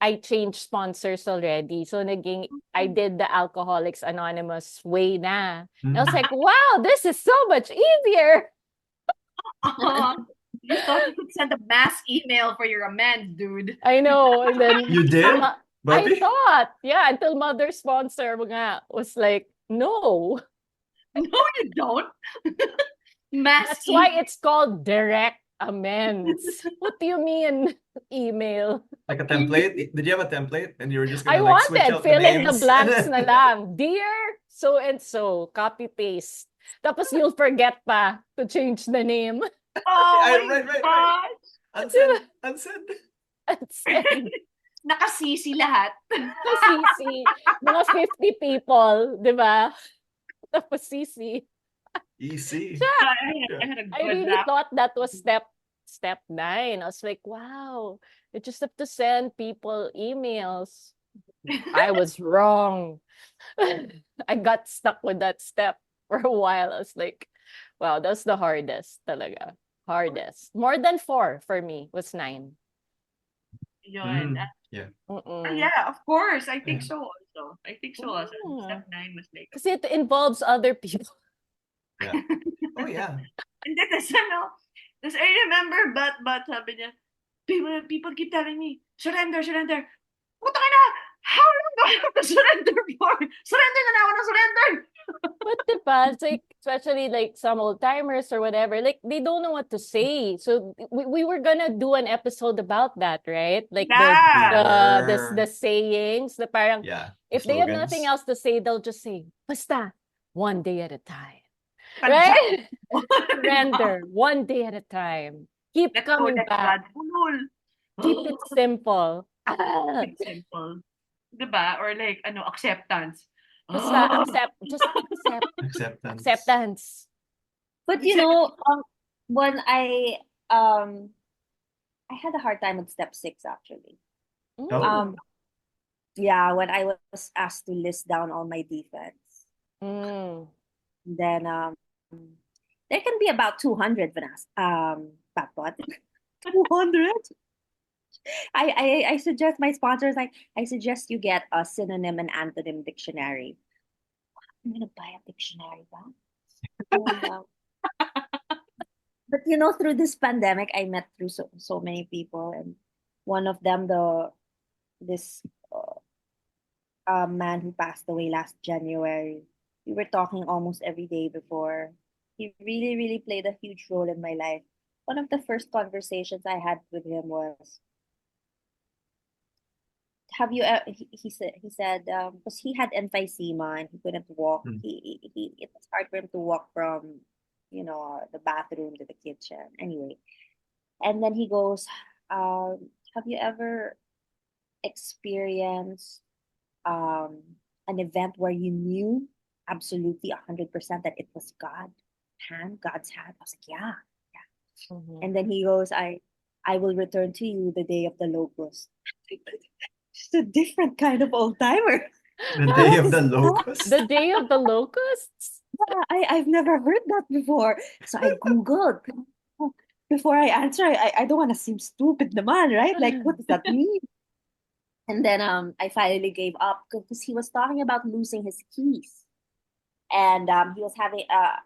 Speaker 3: I changed sponsors already. So I did the Alcoholics Anonymous way na. And I was like,
Speaker 4: Hmm.
Speaker 3: wow, this is so much easier.
Speaker 2: You thought you could send a mass email for your amends, dude.
Speaker 3: I know. And then
Speaker 4: You did,
Speaker 3: I
Speaker 4: Barbie?
Speaker 3: thought, yeah, until mother sponsor was like, no.
Speaker 2: No, you don't. Mass
Speaker 3: That's why
Speaker 2: email.
Speaker 3: it's called direct amends. What do you mean email?
Speaker 4: Like a template? Did you have a template? And you were just
Speaker 3: I
Speaker 4: gonna like switch
Speaker 3: wanted
Speaker 4: out the
Speaker 3: fill in the
Speaker 4: names?
Speaker 3: blanks na lang. Dear so and so, copy paste. Tapos you'll forget pa to change the name.
Speaker 2: Oh my
Speaker 4: Right.
Speaker 2: God.
Speaker 4: Unsend.
Speaker 3: And send.
Speaker 2: Naka-CC lahat.
Speaker 3: CC. Mga 50 people, di ba? Tapos CC.
Speaker 4: EC.
Speaker 3: Siya,
Speaker 2: I had a
Speaker 3: I
Speaker 2: good
Speaker 3: really
Speaker 2: laugh.
Speaker 3: thought that was step 9. I was like, wow, you just have to send people emails. I was wrong. I got stuck with that step for a while. I was like, wow, that's the hardest talaga. hardest. More than 4 for me was 9.
Speaker 2: Yun.
Speaker 4: Yeah.
Speaker 2: Yeah, of course. I think
Speaker 4: Yeah.
Speaker 2: so also. I think so also. Step 9 was like,
Speaker 3: Kasi it involves other people.
Speaker 4: Yeah. Oh yeah.
Speaker 2: and then this, this I remember, but sabi niya, people keep telling me, surrender, surrender. Puta ka na! How long do I have to surrender for? Surrender na ako ng surrender!
Speaker 3: But diba, it's like, especially like some old timers or whatever, like they don't know what to say. So we were gonna do an episode about that, right? Like
Speaker 2: Yeah.
Speaker 3: the sayings, the parang
Speaker 4: Yeah.
Speaker 3: if they have nothing
Speaker 4: Slogans.
Speaker 3: else to say, they'll just say, basta, one day at a time.
Speaker 2: Tadya.
Speaker 3: Right? Surrender, one day at a time. Keep
Speaker 2: Let's go,
Speaker 3: coming
Speaker 2: let
Speaker 3: back.
Speaker 2: God. Ulul.
Speaker 3: Keep it simple. Ah,
Speaker 2: It's simple. Diba? Or like, acceptance.
Speaker 3: basta accept, just accept.
Speaker 4: Acceptance.
Speaker 3: Acceptance.
Speaker 5: But when I had a hard time with step 6 actually.
Speaker 4: Oh.
Speaker 5: Yeah, when I was asked to list down all my defects,
Speaker 3: Mm.
Speaker 5: then there can be about 200 Vanas. Patpot. 200? I suggest my sponsors, like, I suggest you get a synonym and antonym dictionary. I'm gonna buy a dictionary, ba? And, but through this pandemic, I met through so many people, and one of them, this man who passed away last January. We were talking almost every day before. He really, really played a huge role in my life. One of the first conversations I had with him was, "Have you?" He said because he had emphysema and he couldn't walk.
Speaker 4: Mm.
Speaker 5: It was hard for him to walk from the bathroom to the kitchen. Anyway, and then he goes, "Have you ever experienced an event where you knew absolutely 100% that it was God's hand?" I was like, yeah.
Speaker 3: Mhm.
Speaker 5: And then he goes, I will return to you the day of the locust. It's a different kind of old timer.
Speaker 4: The day of
Speaker 5: What
Speaker 4: the
Speaker 5: is that?
Speaker 4: locust.
Speaker 3: The day of the locusts?
Speaker 5: Yeah, I've never heard that before. So I Googled. Before I answer, I don't want to seem stupid naman, right? Like, what does that mean? And then I finally gave up because he was talking about losing his keys. And he was having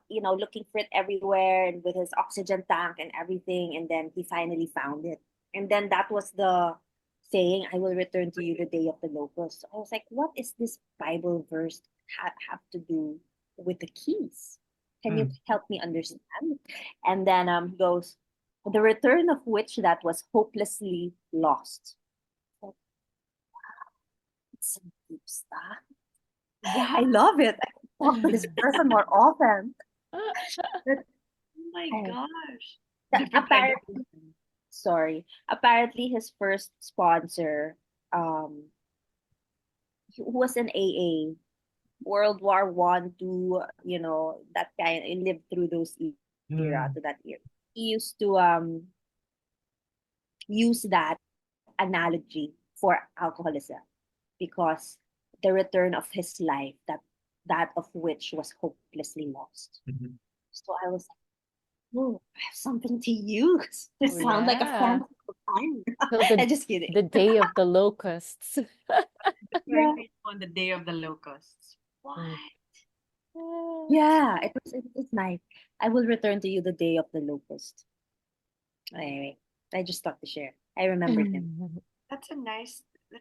Speaker 5: looking for it everywhere and with his oxygen tank and everything, and then he finally found it. And then that was the saying, "I will return to you the day of the locust." So I was like, what is this Bible verse have to do with the keys? Can you help me understand? And then he goes, "The return of which that was hopelessly lost." Like, it's some deep stuff.
Speaker 3: Yeah.
Speaker 5: I love it. I can talk to this person more often. But,
Speaker 2: Oh my
Speaker 5: Ay,
Speaker 2: gosh.
Speaker 5: the-
Speaker 2: Different kind of
Speaker 5: apparently, apparently his first sponsor, who was an AA, World War One, two, that kind, he lived through those era to that era. He used to use that analogy for alcoholism because the return of his life, that of which was hopelessly lost.
Speaker 4: Mhm.
Speaker 5: So I was like, oh, I have something to use. This
Speaker 3: Oh,
Speaker 5: sound like a
Speaker 3: yeah.
Speaker 5: fan time.
Speaker 3: So
Speaker 5: I'm just kidding.
Speaker 3: the day of the locusts.
Speaker 5: Yeah.
Speaker 2: on the day of the locusts. What?
Speaker 5: Yeah, it's nice. I will return to you the day of the locust. Anyway, I just thought to share. I remembered him.
Speaker 2: That's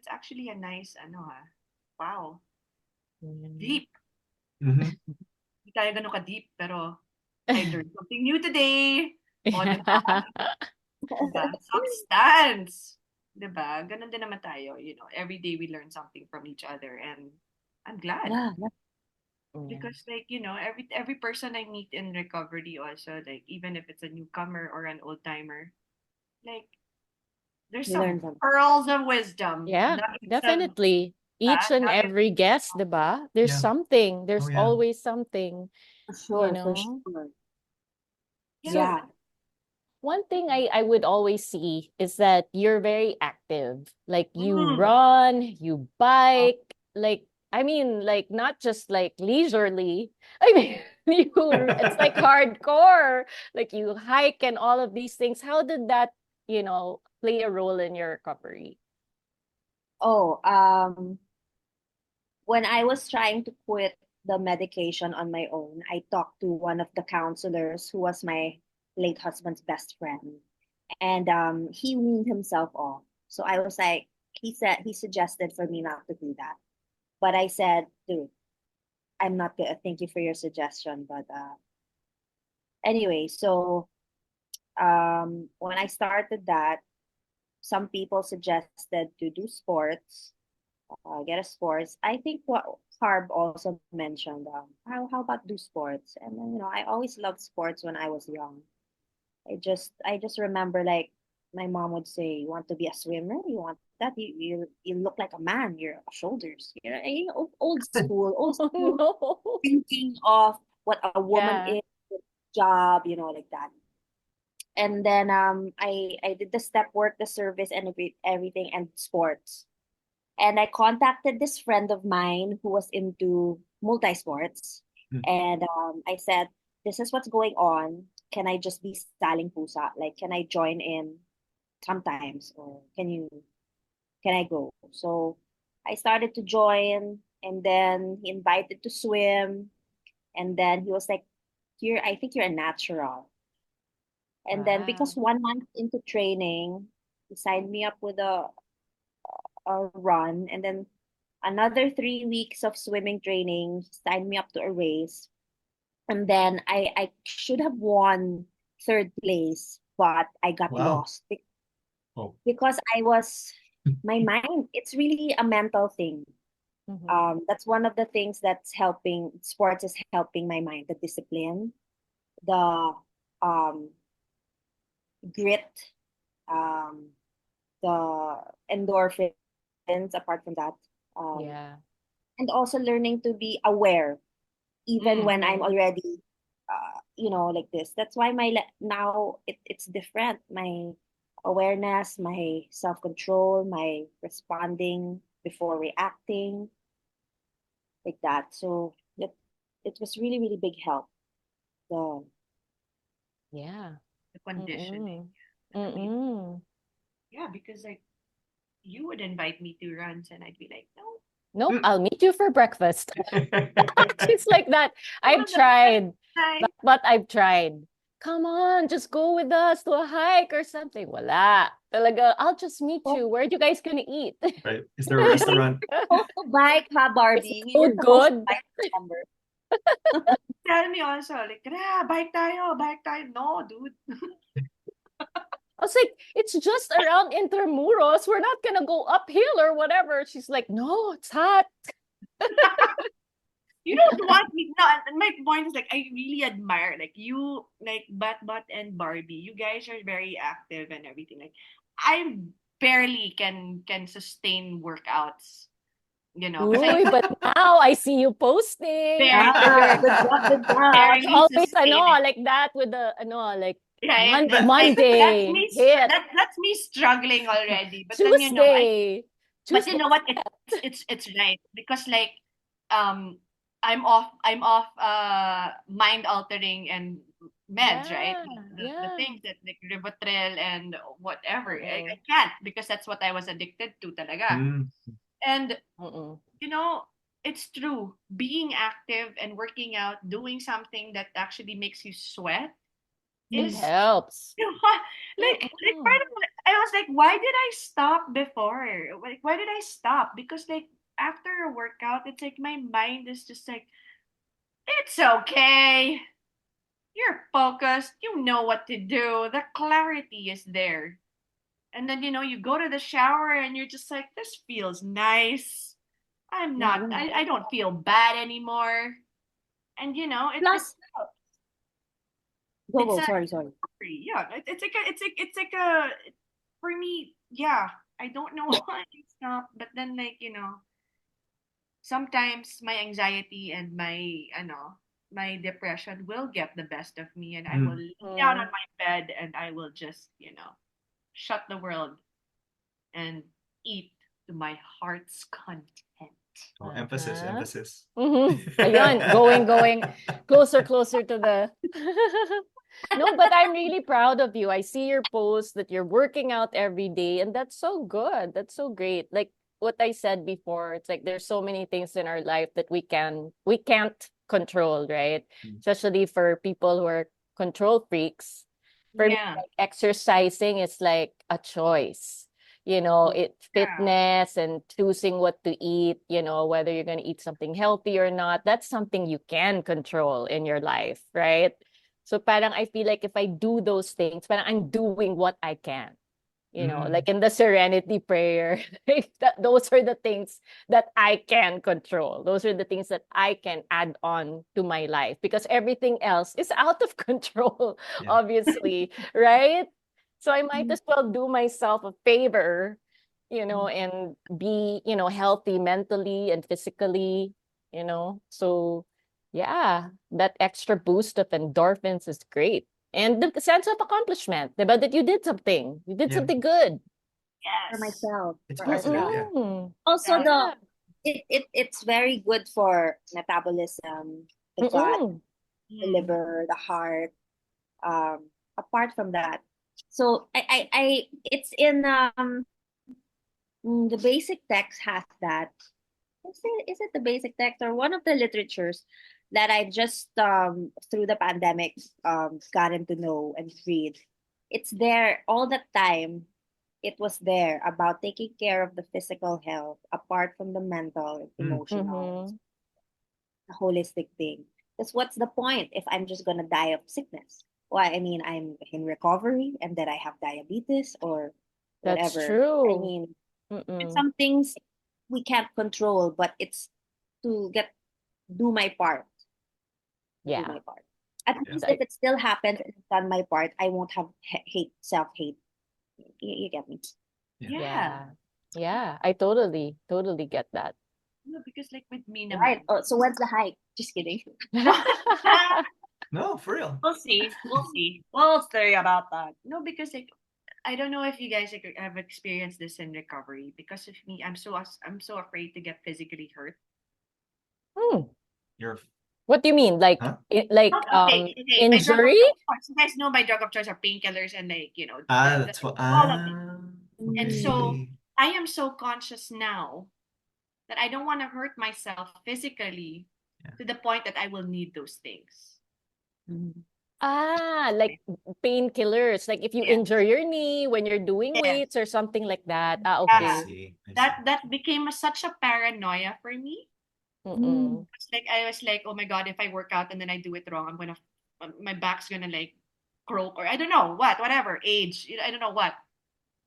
Speaker 2: actually a nice, wow.
Speaker 3: Mm.
Speaker 2: Deep.
Speaker 4: Mhm.
Speaker 2: Hindi tayo ganun ka-deep, pero I learned something new today. O, diba? Diba? Substance. Diba? Ganun din naman tayo. Every day we learn something from each other, and I'm glad.
Speaker 5: Yeah,
Speaker 2: Because every person I meet in recovery also, like even if it's a newcomer or an old timer, like there's
Speaker 5: you learn
Speaker 2: some
Speaker 5: something.
Speaker 2: pearls of wisdom.
Speaker 3: Yeah,
Speaker 2: nuggets of-
Speaker 3: definitely. Each and
Speaker 2: nuggets
Speaker 3: every guest, diba? There's
Speaker 4: Yeah.
Speaker 3: something. There's
Speaker 4: yeah.
Speaker 3: always something,
Speaker 5: For sure,
Speaker 3: you
Speaker 5: for
Speaker 3: know?
Speaker 5: sure.
Speaker 2: Yeah.
Speaker 5: Yeah.
Speaker 3: One thing I would always see is that you're very active. Like you
Speaker 2: Mm.
Speaker 3: run, you bike, like I mean, like not just like leisurely. I mean, It's like hardcore. Like you hike and all of these things. How did that, play a role in your recovery?
Speaker 5: Oh, when I was trying to quit the medication on my own, I talked to one of the counselors who was my late husband's best friend. And he weaned himself off. So I was like, he suggested for me not to do that. But I said, dude, I'm not gonna thank you for your suggestion. But anyway, so when I started that, some people suggested to do sports, get a sports. I think what Carb also mentioned, how about do sports? And then, I always loved sports when I was young. I just remember like my mom would say, "You want to be a swimmer? You want that? You look like a man. Your shoulders. Old school, old
Speaker 3: Oh
Speaker 5: school
Speaker 3: no.
Speaker 5: thinking of what a woman
Speaker 3: Yeah.
Speaker 5: is, job, like that." And then I did the step work, the service, and everything, and sports. And I contacted this friend of mine who was into multi sports,
Speaker 4: Mm.
Speaker 5: and I said, "This is what's going on. Can I just be saling pusa? Like, can I join in sometimes, or can I go?" So I started to join, and then he invited to swim, and then he was like, I think you're a natural." And then because
Speaker 3: Wow.
Speaker 5: 1 month into training, he signed me up with a run, and then another 3 weeks of swimming training, he signed me up to a race. And then I should have won third place, but I got
Speaker 4: Wow.
Speaker 5: lost
Speaker 4: Oh.
Speaker 5: because my mind, it's really a mental thing.
Speaker 3: Mhm.
Speaker 5: That's one of the things that's helping, sports is helping my mind, the discipline, the um, grit, um, the endorphins, apart from that. Um,
Speaker 3: Yeah.
Speaker 5: and also learning to be aware even when I'm
Speaker 3: Mhm.
Speaker 5: already like this. That's why now it's different. My awareness, my self-control, my responding before reacting, like that. So it was really, really big help. The
Speaker 3: Yeah.
Speaker 2: The conditioning.
Speaker 3: Mm-mm.
Speaker 2: I mean,
Speaker 3: Mm-mm.
Speaker 2: yeah, because like you would invite me to runs and I'd be like, no,
Speaker 3: Nope,
Speaker 4: Mm.
Speaker 3: I'll meet you for breakfast. She's like that.
Speaker 2: no,
Speaker 3: I've
Speaker 2: that's
Speaker 3: tried.
Speaker 2: nice.
Speaker 3: But I've tried. Come on, just go with us to a hike or something. Wala. Talaga, I'll just meet
Speaker 5: oh,
Speaker 3: you. Where are you guys gonna eat?
Speaker 4: Right. Is there a restaurant?
Speaker 5: supposed to bike, huh,
Speaker 3: Is
Speaker 5: Barbie?
Speaker 3: the
Speaker 5: You're
Speaker 3: food
Speaker 5: supposed to
Speaker 3: good?
Speaker 5: bike, remember?
Speaker 2: Tell me also, like, bike tayo, bike tayo. No, dude.
Speaker 3: I was like, it's just around Intermuros. We're not gonna go uphill or whatever. She's like, no, it's hot.
Speaker 2: You don't want me. No, and my point is like, I really admire like you, like Bat and Barbie. You guys are very active and everything. Like, I barely can sustain workouts, because I
Speaker 3: Uy, but now I see you posting
Speaker 2: very
Speaker 3: after your
Speaker 5: Good job, good job.
Speaker 3: it's
Speaker 2: barely
Speaker 3: always
Speaker 2: sustain it.
Speaker 3: like that with the like
Speaker 2: Right? That's
Speaker 3: Monday
Speaker 2: me.
Speaker 3: hit,
Speaker 2: That's me struggling already. But then
Speaker 3: Tuesday,
Speaker 2: but you
Speaker 3: Tuesday.
Speaker 2: know what? It's right because like um I'm off mind altering and meds, right?
Speaker 3: Yeah,
Speaker 2: The
Speaker 3: yeah.
Speaker 2: things that like Rivotril and whatever. I
Speaker 3: Mm-mm,
Speaker 2: can't because that's what I was addicted to talaga.
Speaker 4: Mm.
Speaker 2: And
Speaker 3: mm-mm.
Speaker 2: you know, it's true. Being active and working out, doing something that actually makes you sweat
Speaker 3: It
Speaker 2: is
Speaker 3: helps.
Speaker 2: you know, like
Speaker 3: Mm-mm.
Speaker 2: part of I was like, why did I stop before? Like, why did I stop? Because like after a workout, it's like my mind is just like, it's okay. You're focused. You know what to do. The clarity is there. And then you go to the shower and you're just like, this feels nice.
Speaker 3: Mm-mm.
Speaker 2: I don't feel bad anymore. And
Speaker 5: Plus, go,
Speaker 2: it's
Speaker 5: go,
Speaker 2: a
Speaker 5: sorry, sorry.
Speaker 2: yeah, it's like a for me, yeah. I don't know why I stopped, but then like, sometimes my anxiety and my depression will get the best of me and I will
Speaker 4: Mm.
Speaker 2: lay down on
Speaker 3: Mm.
Speaker 2: my bed and I will just, shut the world and eat to my heart's content.
Speaker 4: Oh, emphasis,
Speaker 3: Uh-huh.
Speaker 4: emphasis.
Speaker 3: Ayun, going closer to the No, but I'm really proud of you. I see your posts that you're working out every day, and that's so good. That's so great. Like what I said before, it's like there's so many things in our life that we can't control, right?
Speaker 4: Mm.
Speaker 3: Especially for people who are control freaks. For me,
Speaker 2: Yeah.
Speaker 3: like exercising is like a choice.
Speaker 2: Yeah.
Speaker 3: Fitness and choosing what to eat, whether you're going to eat something healthy or not, that's something you can control in your life, right? So parang I feel like if I do those things, parang I'm doing what I can. Like in the serenity prayer, like those are the things that I can control. Those are the things that I can add on to my life because everything else is out of control,
Speaker 4: Yeah.
Speaker 3: obviously, right? So I might as well do myself a favor, and be, healthy mentally and physically. So yeah, that extra boost of endorphins is great. And the sense of accomplishment, diba? That you did something. You did
Speaker 4: Yeah.
Speaker 3: something good.
Speaker 5: For
Speaker 2: Yes.
Speaker 5: myself,
Speaker 4: It's
Speaker 5: for
Speaker 4: positive,
Speaker 5: ourselves.
Speaker 4: yeah.
Speaker 3: Mm-mm.
Speaker 5: Also,
Speaker 3: Yeah.
Speaker 5: it's very good for metabolism, the gut,
Speaker 3: Mm-mm.
Speaker 5: the
Speaker 2: Mm.
Speaker 5: liver, the heart. Apart from that, so it's in the basic text has that. Is it the basic text or one of the literatures that I just through the pandemic gotten to know and read? It's there all the time. It was there about taking care of the physical health apart from the mental,
Speaker 4: Mm.
Speaker 5: emotional,
Speaker 3: Mm-hmm.
Speaker 5: the holistic thing. Because what's the point if I'm just gonna die of sickness? Why? I mean, I'm in recovery and then I have diabetes or
Speaker 3: That's
Speaker 5: whatever. I
Speaker 3: true.
Speaker 5: mean, there's
Speaker 3: Mm-mm.
Speaker 5: some things we can't control, but it's to get do my part. Do
Speaker 3: Yeah.
Speaker 5: my part. At
Speaker 4: Yeah.
Speaker 5: least if
Speaker 3: I,
Speaker 5: it still happens and I've done my part, I won't have hate, self hate. You get me?
Speaker 4: Yeah.
Speaker 2: Yeah.
Speaker 3: yeah. Yeah. I totally get that.
Speaker 2: No, because like with me
Speaker 5: Right.
Speaker 2: naman.
Speaker 5: Oh, so when's the hike? Just kidding.
Speaker 2: No.
Speaker 4: No, for real.
Speaker 2: We'll see. We'll see. We'll see about that. No, because like I don't know if you guys like, have experienced this in recovery. Because of me, I'm so afraid to get physically hurt.
Speaker 3: Hmm.
Speaker 4: You're,
Speaker 3: What do you mean? Like,
Speaker 4: huh?
Speaker 2: Okay. My drug of
Speaker 3: injury?
Speaker 2: choice. You guys know my drug of choice are painkillers and like
Speaker 4: That's what,
Speaker 2: all of it. And so
Speaker 4: okay.
Speaker 2: I am so conscious now that I don't want to hurt myself physically
Speaker 4: Yeah.
Speaker 2: to the point that I will need those things.
Speaker 3: Like painkillers. Like if you
Speaker 2: Yeah.
Speaker 3: injure your knee when you're doing
Speaker 2: Yes.
Speaker 3: weights or something like that.
Speaker 4: I
Speaker 2: Yeah.
Speaker 3: Okay.
Speaker 4: see. I see.
Speaker 2: That became such a paranoia for me.
Speaker 3: Mm-mm.
Speaker 2: It's like I was like, oh my god, if I work out and then I do it wrong, my back's gonna like croak or I don't know what, whatever age, I don't know what.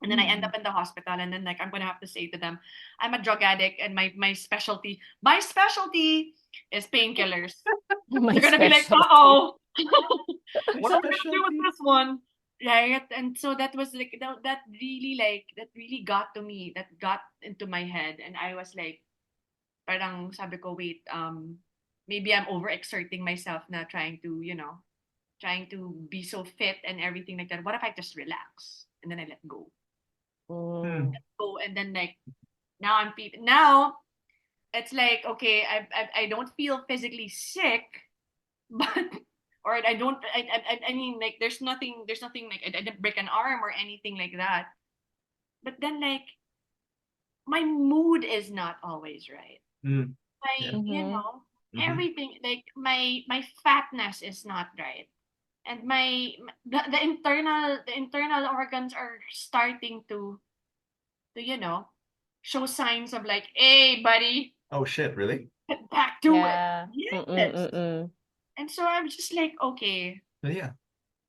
Speaker 2: And then I end up in the hospital, and then like I'm gonna have to say to them, I'm a drug addict, and my specialty is painkillers.
Speaker 3: My
Speaker 2: They're gonna be like, uh
Speaker 3: specialty.
Speaker 2: oh,
Speaker 4: My
Speaker 2: what are we gonna do with
Speaker 4: specialty.
Speaker 2: this one? Right? And so that was like that really got to me, that got into my head, and I was like, parang sabi ko, wait, maybe I'm overexerting myself na trying to be so fit and everything like that. What if I just relax and then I let go?
Speaker 3: Mm.
Speaker 2: Go and then like now it's like okay, I don't feel physically sick, but or I don't I mean like there's nothing like I didn't break an arm or anything like that. But then like my mood is not always right.
Speaker 4: Mm.
Speaker 2: My
Speaker 4: Yeah.
Speaker 3: Mm-hmm.
Speaker 4: Mm-hmm.
Speaker 2: everything like my fatness is not right. And the internal organs are starting to show signs of like, hey buddy,
Speaker 4: Oh shit, really?
Speaker 2: get back to it.
Speaker 3: Yeah. Mm-mm,
Speaker 2: Yes.
Speaker 3: mm-mm.
Speaker 2: And so I'm just like, okay,
Speaker 4: But yeah.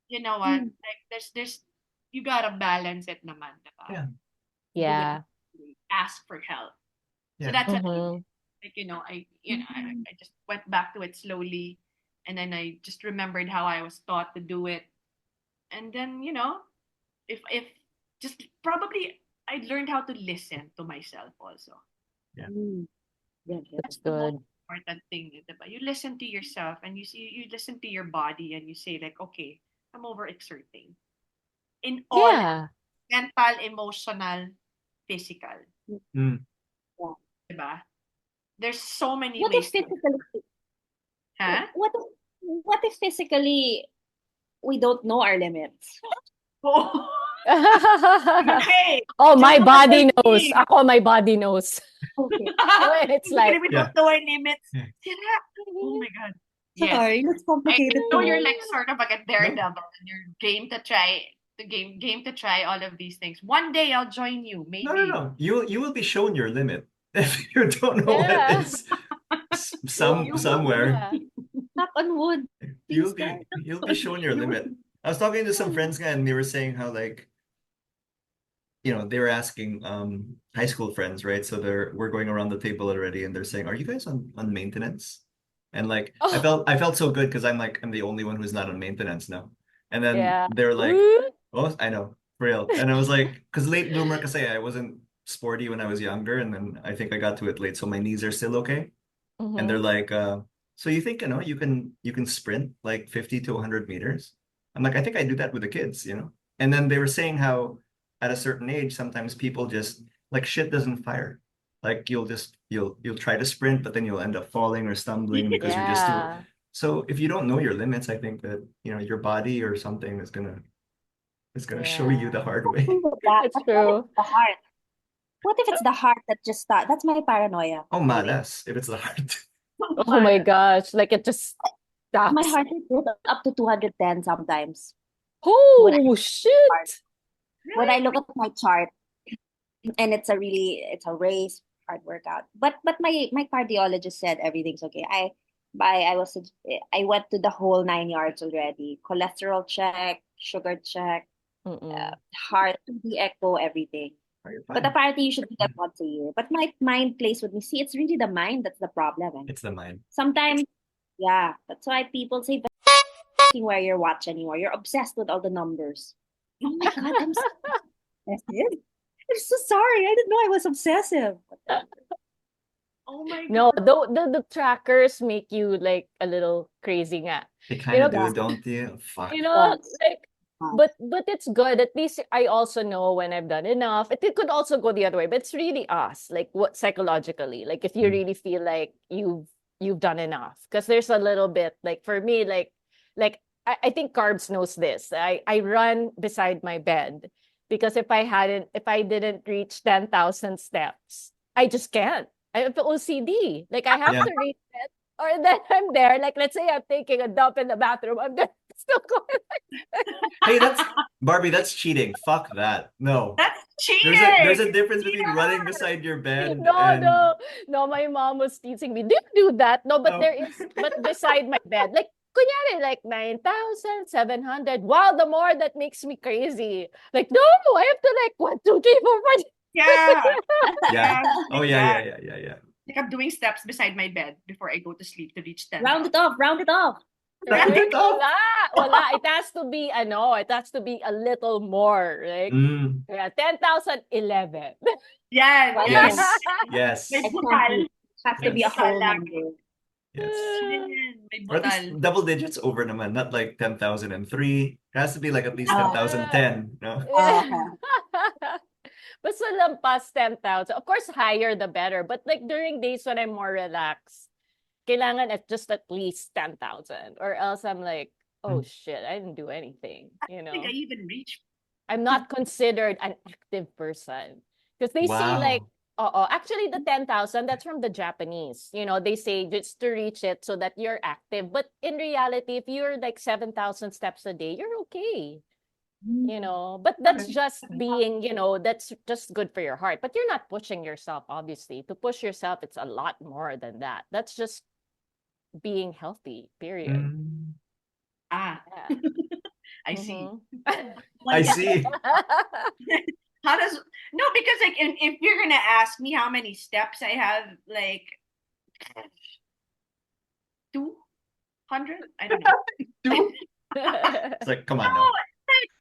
Speaker 2: you know what? Like there's you gotta balance it naman, diba?
Speaker 4: Yeah.
Speaker 2: Do it,
Speaker 3: Yeah.
Speaker 2: ask for help. So
Speaker 4: Yeah.
Speaker 2: that's what I did.
Speaker 3: Mm-hmm.
Speaker 2: Like, I just went back to it slowly, and then I just remembered how I was taught to do it. And then, if just probably I learned how to listen to myself also.
Speaker 4: Yeah.
Speaker 5: Yeah, yeah.
Speaker 3: That's
Speaker 2: That's the most
Speaker 3: good.
Speaker 2: important thing, diba? You listen to yourself and you listen to your body and you say like, okay, I'm overexerting in all
Speaker 3: Yeah.
Speaker 2: mental, emotional, physical,
Speaker 4: Mm.
Speaker 5: Yeah.
Speaker 2: diba? There's so many
Speaker 5: What if
Speaker 2: ways to
Speaker 5: physically,
Speaker 2: huh?
Speaker 5: what if physically we don't know our limits?
Speaker 2: Oh, okay.
Speaker 3: Oh, my
Speaker 2: Just
Speaker 3: body
Speaker 2: one
Speaker 3: knows.
Speaker 2: thing.
Speaker 3: Ako, my body knows.
Speaker 5: Okay.
Speaker 3: When it's
Speaker 2: Physically,
Speaker 3: like,
Speaker 2: we
Speaker 4: Yeah.
Speaker 2: don't know our limits.
Speaker 4: Yeah.
Speaker 2: Sira. Oh my God. Yes.
Speaker 5: Sorry, that's
Speaker 2: I
Speaker 5: complicated
Speaker 2: know
Speaker 5: too.
Speaker 2: you're like sort of like a
Speaker 4: No.
Speaker 2: daredevil and you're game to try all of these things. One day I'll join you,
Speaker 4: No, no,
Speaker 2: maybe.
Speaker 4: no. You will be shown your limit if you don't know what it
Speaker 3: yeah.
Speaker 4: is.
Speaker 2: You will.
Speaker 4: Somewhere
Speaker 3: Yeah.
Speaker 5: Knock on wood.
Speaker 4: you'll
Speaker 5: Please,
Speaker 4: be you'll be shown your limit. I was talking to some friends and they were saying how like they were asking high school friends, right? So we're going around the table already and they're saying, "Are you guys on maintenance?" And like
Speaker 3: Oh,
Speaker 4: I felt so good because I'm the only one who's not on maintenance now. And then
Speaker 3: yeah.
Speaker 4: they're like,
Speaker 3: Ooh.
Speaker 4: "Oh, I know, for real." And I was like, because late bloomer, because I wasn't sporty when I was younger, and then I think I got to it late, so my knees are still okay. And they're
Speaker 3: Mhm.
Speaker 4: like, so you think, you can sprint like 50 to 100 meters? I'm like, I think I do that with the kids. And then they were saying how at a certain age, sometimes people just like shit doesn't fire. Like you'll try to sprint, but then you'll end up falling or stumbling because you're just too.
Speaker 3: Yeah.
Speaker 4: So if you don't know your limits, I think that your body or something is gonna show you
Speaker 3: Yeah.
Speaker 4: the hard way.
Speaker 5: that.
Speaker 3: It's
Speaker 5: But what if
Speaker 3: true.
Speaker 5: it's the heart? What if it's the heart that just starts? That's my paranoia.
Speaker 4: Oh,
Speaker 5: Maybe.
Speaker 4: malas, if it's the heart.
Speaker 3: Oh my gosh. Like it just
Speaker 5: My
Speaker 3: stops.
Speaker 5: heart rate goes up to 210 sometimes. When I
Speaker 3: Oh,
Speaker 5: chart.
Speaker 3: shit.
Speaker 5: When I
Speaker 2: Really?
Speaker 5: look at my chart, and it's a race, hard workout. But my cardiologist said everything's okay. I went to the whole 9 yards already. Cholesterol check, sugar check,
Speaker 3: Mm-mm.
Speaker 5: heart, the echo, everything.
Speaker 4: Oh, you're
Speaker 5: But
Speaker 4: fine.
Speaker 5: apparently you should do that once a year. But my mind plays with me. See, it's really the mind that's the problem. Eh?
Speaker 4: It's the mind.
Speaker 5: Sometimes, yeah, that's why people say wear your watch anymore. You're obsessed with all the numbers. Oh my God, I'm so obsessive. I'm so sorry. I didn't know I was obsessive.
Speaker 2: Oh my
Speaker 3: No,
Speaker 2: God.
Speaker 3: the trackers make you like a little crazy nga.
Speaker 4: They
Speaker 3: You
Speaker 4: kind
Speaker 3: know,
Speaker 4: of do,
Speaker 5: Yeah.
Speaker 4: don't you? Fuck.
Speaker 3: you know,
Speaker 5: Yes.
Speaker 3: like
Speaker 5: Yes.
Speaker 3: but it's good. At least I also know when I've done enough. It could also go the other way, but it's really us. Like what psychologically, like if you
Speaker 4: Mm.
Speaker 3: really feel like you've done enough. Because there's a little bit like for me, like I think Carbs knows this. I run beside my bed because if I didn't reach 10,000 steps, I just can't. I have OCD. Like I have
Speaker 4: Yeah.
Speaker 3: to reach it. Or then I'm there. Like let's say I'm taking a dump in the bathroom. I'm there still going.
Speaker 4: Hey, that's Barbie, that's cheating. Fuck that. No.
Speaker 2: That's
Speaker 4: There's
Speaker 2: cheating.
Speaker 4: a difference between
Speaker 2: Yeah.
Speaker 4: running beside your bed
Speaker 3: No,
Speaker 4: and
Speaker 3: no, my mom was teasing me. Do you do that? No, but
Speaker 4: oh,
Speaker 3: but beside my bed, like, kunyari, like 9,700. Wow, the more that makes me crazy. Like, no, I have to like 1, 2, 3, 4, 5.
Speaker 2: Yeah.
Speaker 4: yeah.
Speaker 2: Yeah.
Speaker 4: Oh
Speaker 2: Like
Speaker 4: yeah,
Speaker 2: that.
Speaker 4: yeah, yeah, yeah, yeah.
Speaker 2: Like I'm doing steps beside my bed before I go to sleep to reach 10.
Speaker 5: Round it off. Round it off.
Speaker 4: Round
Speaker 3: Right?
Speaker 4: it off.
Speaker 3: Wala. It has to be, it has to be a little more. Like,
Speaker 4: Mm,
Speaker 3: yeah, 10,011.
Speaker 2: Yan.
Speaker 5: Well,
Speaker 2: Yan.
Speaker 4: yes. Yes.
Speaker 2: May
Speaker 5: I can't
Speaker 2: butal.
Speaker 5: do it. It has to be a
Speaker 4: Yes.
Speaker 5: whole
Speaker 2: Butal lang.
Speaker 5: number.
Speaker 4: Yes.
Speaker 2: Yan. May
Speaker 4: Or at
Speaker 2: butal.
Speaker 4: least double digits over naman, not like 10,003. It has to be like at least
Speaker 5: Oh.
Speaker 4: 10,010. No?
Speaker 5: Okay.
Speaker 3: Basta lampas 10,000. Of course, higher the better. But like during days when I'm more relaxed, kailangan at least 10,000. Or else I'm like, oh shit, I didn't do anything.
Speaker 2: I think I even reached.
Speaker 3: I'm not considered an active person. Because they say like,
Speaker 4: Wow.
Speaker 3: actually the 10,000, that's from the Japanese. They say just to reach it so that you're active. But in reality, if you're like 7,000 steps a day, you're okay. But that's
Speaker 4: Okay.
Speaker 3: just being, that's just good for your heart. But you're not pushing yourself, obviously. To push yourself, it's a lot more than that. That's just being healthy, period.
Speaker 4: Mm,
Speaker 2: Ah,
Speaker 3: Yeah.
Speaker 2: I see.
Speaker 4: I see.
Speaker 2: How does no? Because like if you're gonna ask me how many steps I have, like 200, I don't know.
Speaker 4: It's like, come on
Speaker 2: No,
Speaker 4: now.
Speaker 2: like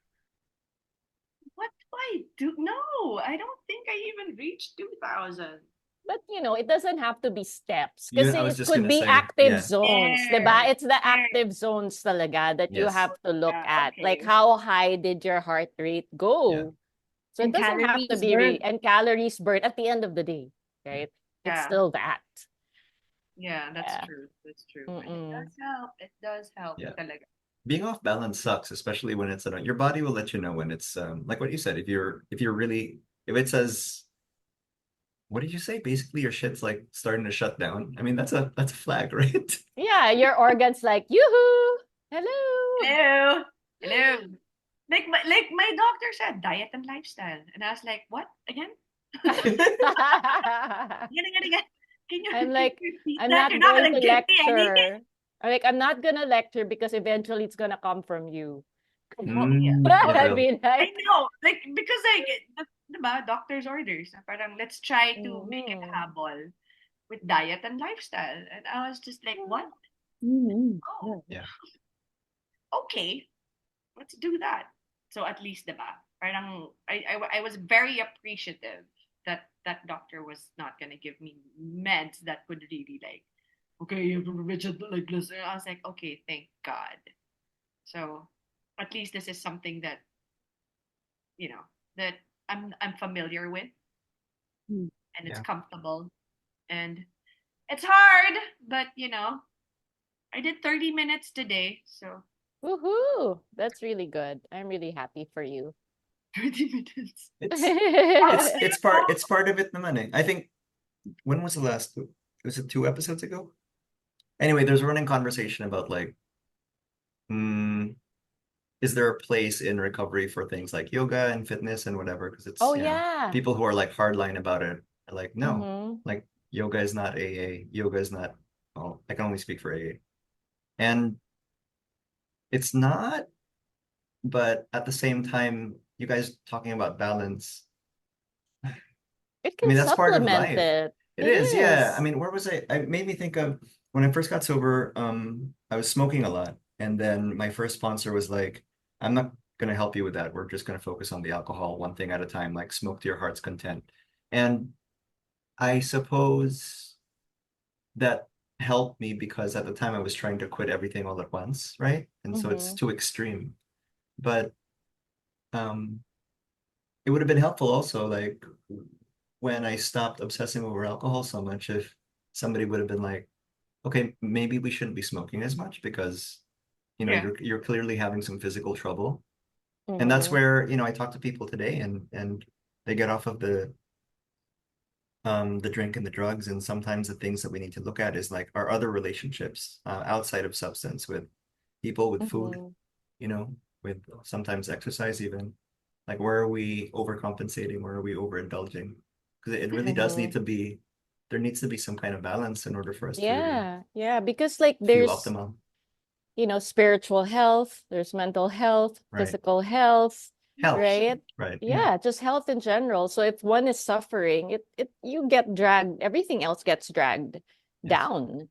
Speaker 2: what do I do? No, I don't think I even reached 2,000.
Speaker 3: But it doesn't have to be steps.
Speaker 4: You,
Speaker 3: Kasi
Speaker 4: I was
Speaker 3: it
Speaker 4: just
Speaker 3: could
Speaker 4: gonna
Speaker 3: be
Speaker 4: say,
Speaker 3: active
Speaker 4: yeah.
Speaker 3: zones,
Speaker 2: There,
Speaker 3: diba? It's the
Speaker 2: there.
Speaker 3: active zones talaga that you
Speaker 4: Yes.
Speaker 3: have to look
Speaker 2: Yeah,
Speaker 3: at. Like
Speaker 2: okay.
Speaker 3: how high did your heart rate go? So it
Speaker 5: And
Speaker 3: doesn't have to
Speaker 5: calories
Speaker 3: be
Speaker 5: burned.
Speaker 3: and calories burned at the end of the day, right? It's
Speaker 2: Yeah.
Speaker 3: still that.
Speaker 2: Yeah, that's
Speaker 3: Yeah.
Speaker 2: true. That's true. And it
Speaker 3: Mm-mm.
Speaker 2: does help. It does help.
Speaker 4: Yeah.
Speaker 2: Talaga.
Speaker 4: Being off balance sucks, especially when it's your body will let you know when it's like what you said. If you're really if it says what did you say? Basically, your shit's like starting to shut down. I mean, that's a flag, right?
Speaker 3: Yeah, your organs like, yoo-hoo, hello.
Speaker 2: Hello. Hello. Like my doctor said, diet and lifestyle. And I was like, what? Again? Again. Can you,
Speaker 3: I'm
Speaker 2: can
Speaker 3: like,
Speaker 2: you repeat
Speaker 3: I'm
Speaker 2: that?
Speaker 3: not
Speaker 2: You're not
Speaker 3: going
Speaker 2: gonna
Speaker 3: to
Speaker 2: give me anything.
Speaker 3: lecture. I'm not gonna lecture because eventually it's gonna come from you.
Speaker 2: Well, yeah.
Speaker 4: It
Speaker 3: I
Speaker 4: will.
Speaker 3: mean,
Speaker 2: I
Speaker 3: like,
Speaker 2: know. Like, because like, diba, doctor's orders. Na parang, let's try to make it
Speaker 3: mhm.
Speaker 2: habol with diet and lifestyle. And I was just like, what?
Speaker 5: Mhm.
Speaker 2: Oh,
Speaker 4: Yeah.
Speaker 2: okay. Let's do that. So at least, diba? Parang, I was very appreciative that that doctor was not gonna give me meds that would really like, okay, you have a rigid like listen. I was like, okay, thank God. So at least this is something that that I'm familiar with
Speaker 5: Mm.
Speaker 2: and it's
Speaker 4: Yeah.
Speaker 2: comfortable and it's hard, but I did 30 minutes today, so
Speaker 3: Woohoo! That's really good. I'm really happy for you.
Speaker 2: 30 minutes.
Speaker 4: It's it's part of it naman eh. I think when was the last was it 2 episodes ago? Anyway, there's a running conversation about like, mm, is there a place in recovery for things like yoga and fitness and whatever? Because
Speaker 3: Oh
Speaker 4: it's,
Speaker 3: yeah.
Speaker 4: people who are like hardline about it are like, no,
Speaker 3: Mm-hmm.
Speaker 4: like yoga is not AA. Yoga is not, oh, I can only speak for AA. And it's not, but at the same time, you guys talking about balance.
Speaker 3: It
Speaker 4: I
Speaker 3: can
Speaker 4: mean, that's part of
Speaker 3: supplement
Speaker 4: life.
Speaker 3: it.
Speaker 4: It
Speaker 3: It
Speaker 4: is, yeah. I
Speaker 3: is.
Speaker 4: mean, where was I? It made me think of when I first got sober, I was smoking a lot. And then my first sponsor was like, I'm not gonna help you with that. We're just gonna focus on the alcohol, one thing at a time, like smoke to your heart's content. And I suppose that helped me because at the time I was trying to quit everything all at once, right? And so it's
Speaker 3: Mm-hmm.
Speaker 4: too extreme. But um it would have been helpful also, like when I stopped obsessing over alcohol so much, if somebody would have been like, okay, maybe we shouldn't be smoking as much because
Speaker 2: Yeah.
Speaker 4: you're clearly having some physical trouble. And that's
Speaker 3: Mm-hmm.
Speaker 4: where, I talk to people today and they get off of the drink and the drugs. And sometimes the things that we need to look at is like our other relationships outside of substance with people, with food,
Speaker 3: Mm-hmm.
Speaker 4: you know, with sometimes exercise even. Like where are we overcompensating? Where are we overindulging? Because it really does
Speaker 3: Mm-hmm.
Speaker 4: need to be, there needs to be some kind of balance in order for us to really
Speaker 3: Yeah. Yeah. Because like
Speaker 4: feel
Speaker 3: there's,
Speaker 4: optimal.
Speaker 3: spiritual health, there's mental health,
Speaker 4: Right.
Speaker 3: physical health,
Speaker 4: Health.
Speaker 3: right?
Speaker 4: Right. Yeah.
Speaker 3: Yeah, just health in general. So if one is suffering, it you get dragged, everything else gets dragged
Speaker 4: Yes.
Speaker 3: down.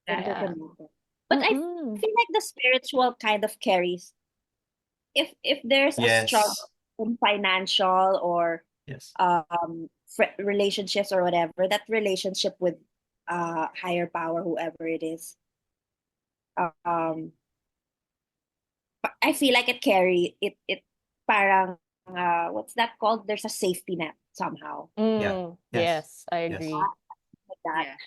Speaker 3: Yeah.
Speaker 5: Definitely. But I
Speaker 3: Mm-mm.
Speaker 5: feel like the spiritual kind of carries. If there's a struggle
Speaker 4: Yes.
Speaker 5: in financial or
Speaker 4: Yes.
Speaker 5: relationships or whatever, that relationship with higher power, whoever it is, um, I feel like it parang what's that called? There's a safety net somehow
Speaker 4: Yeah. Yes.
Speaker 3: Yes, I
Speaker 4: Yes.
Speaker 3: agree.
Speaker 5: like that.
Speaker 2: Yeah.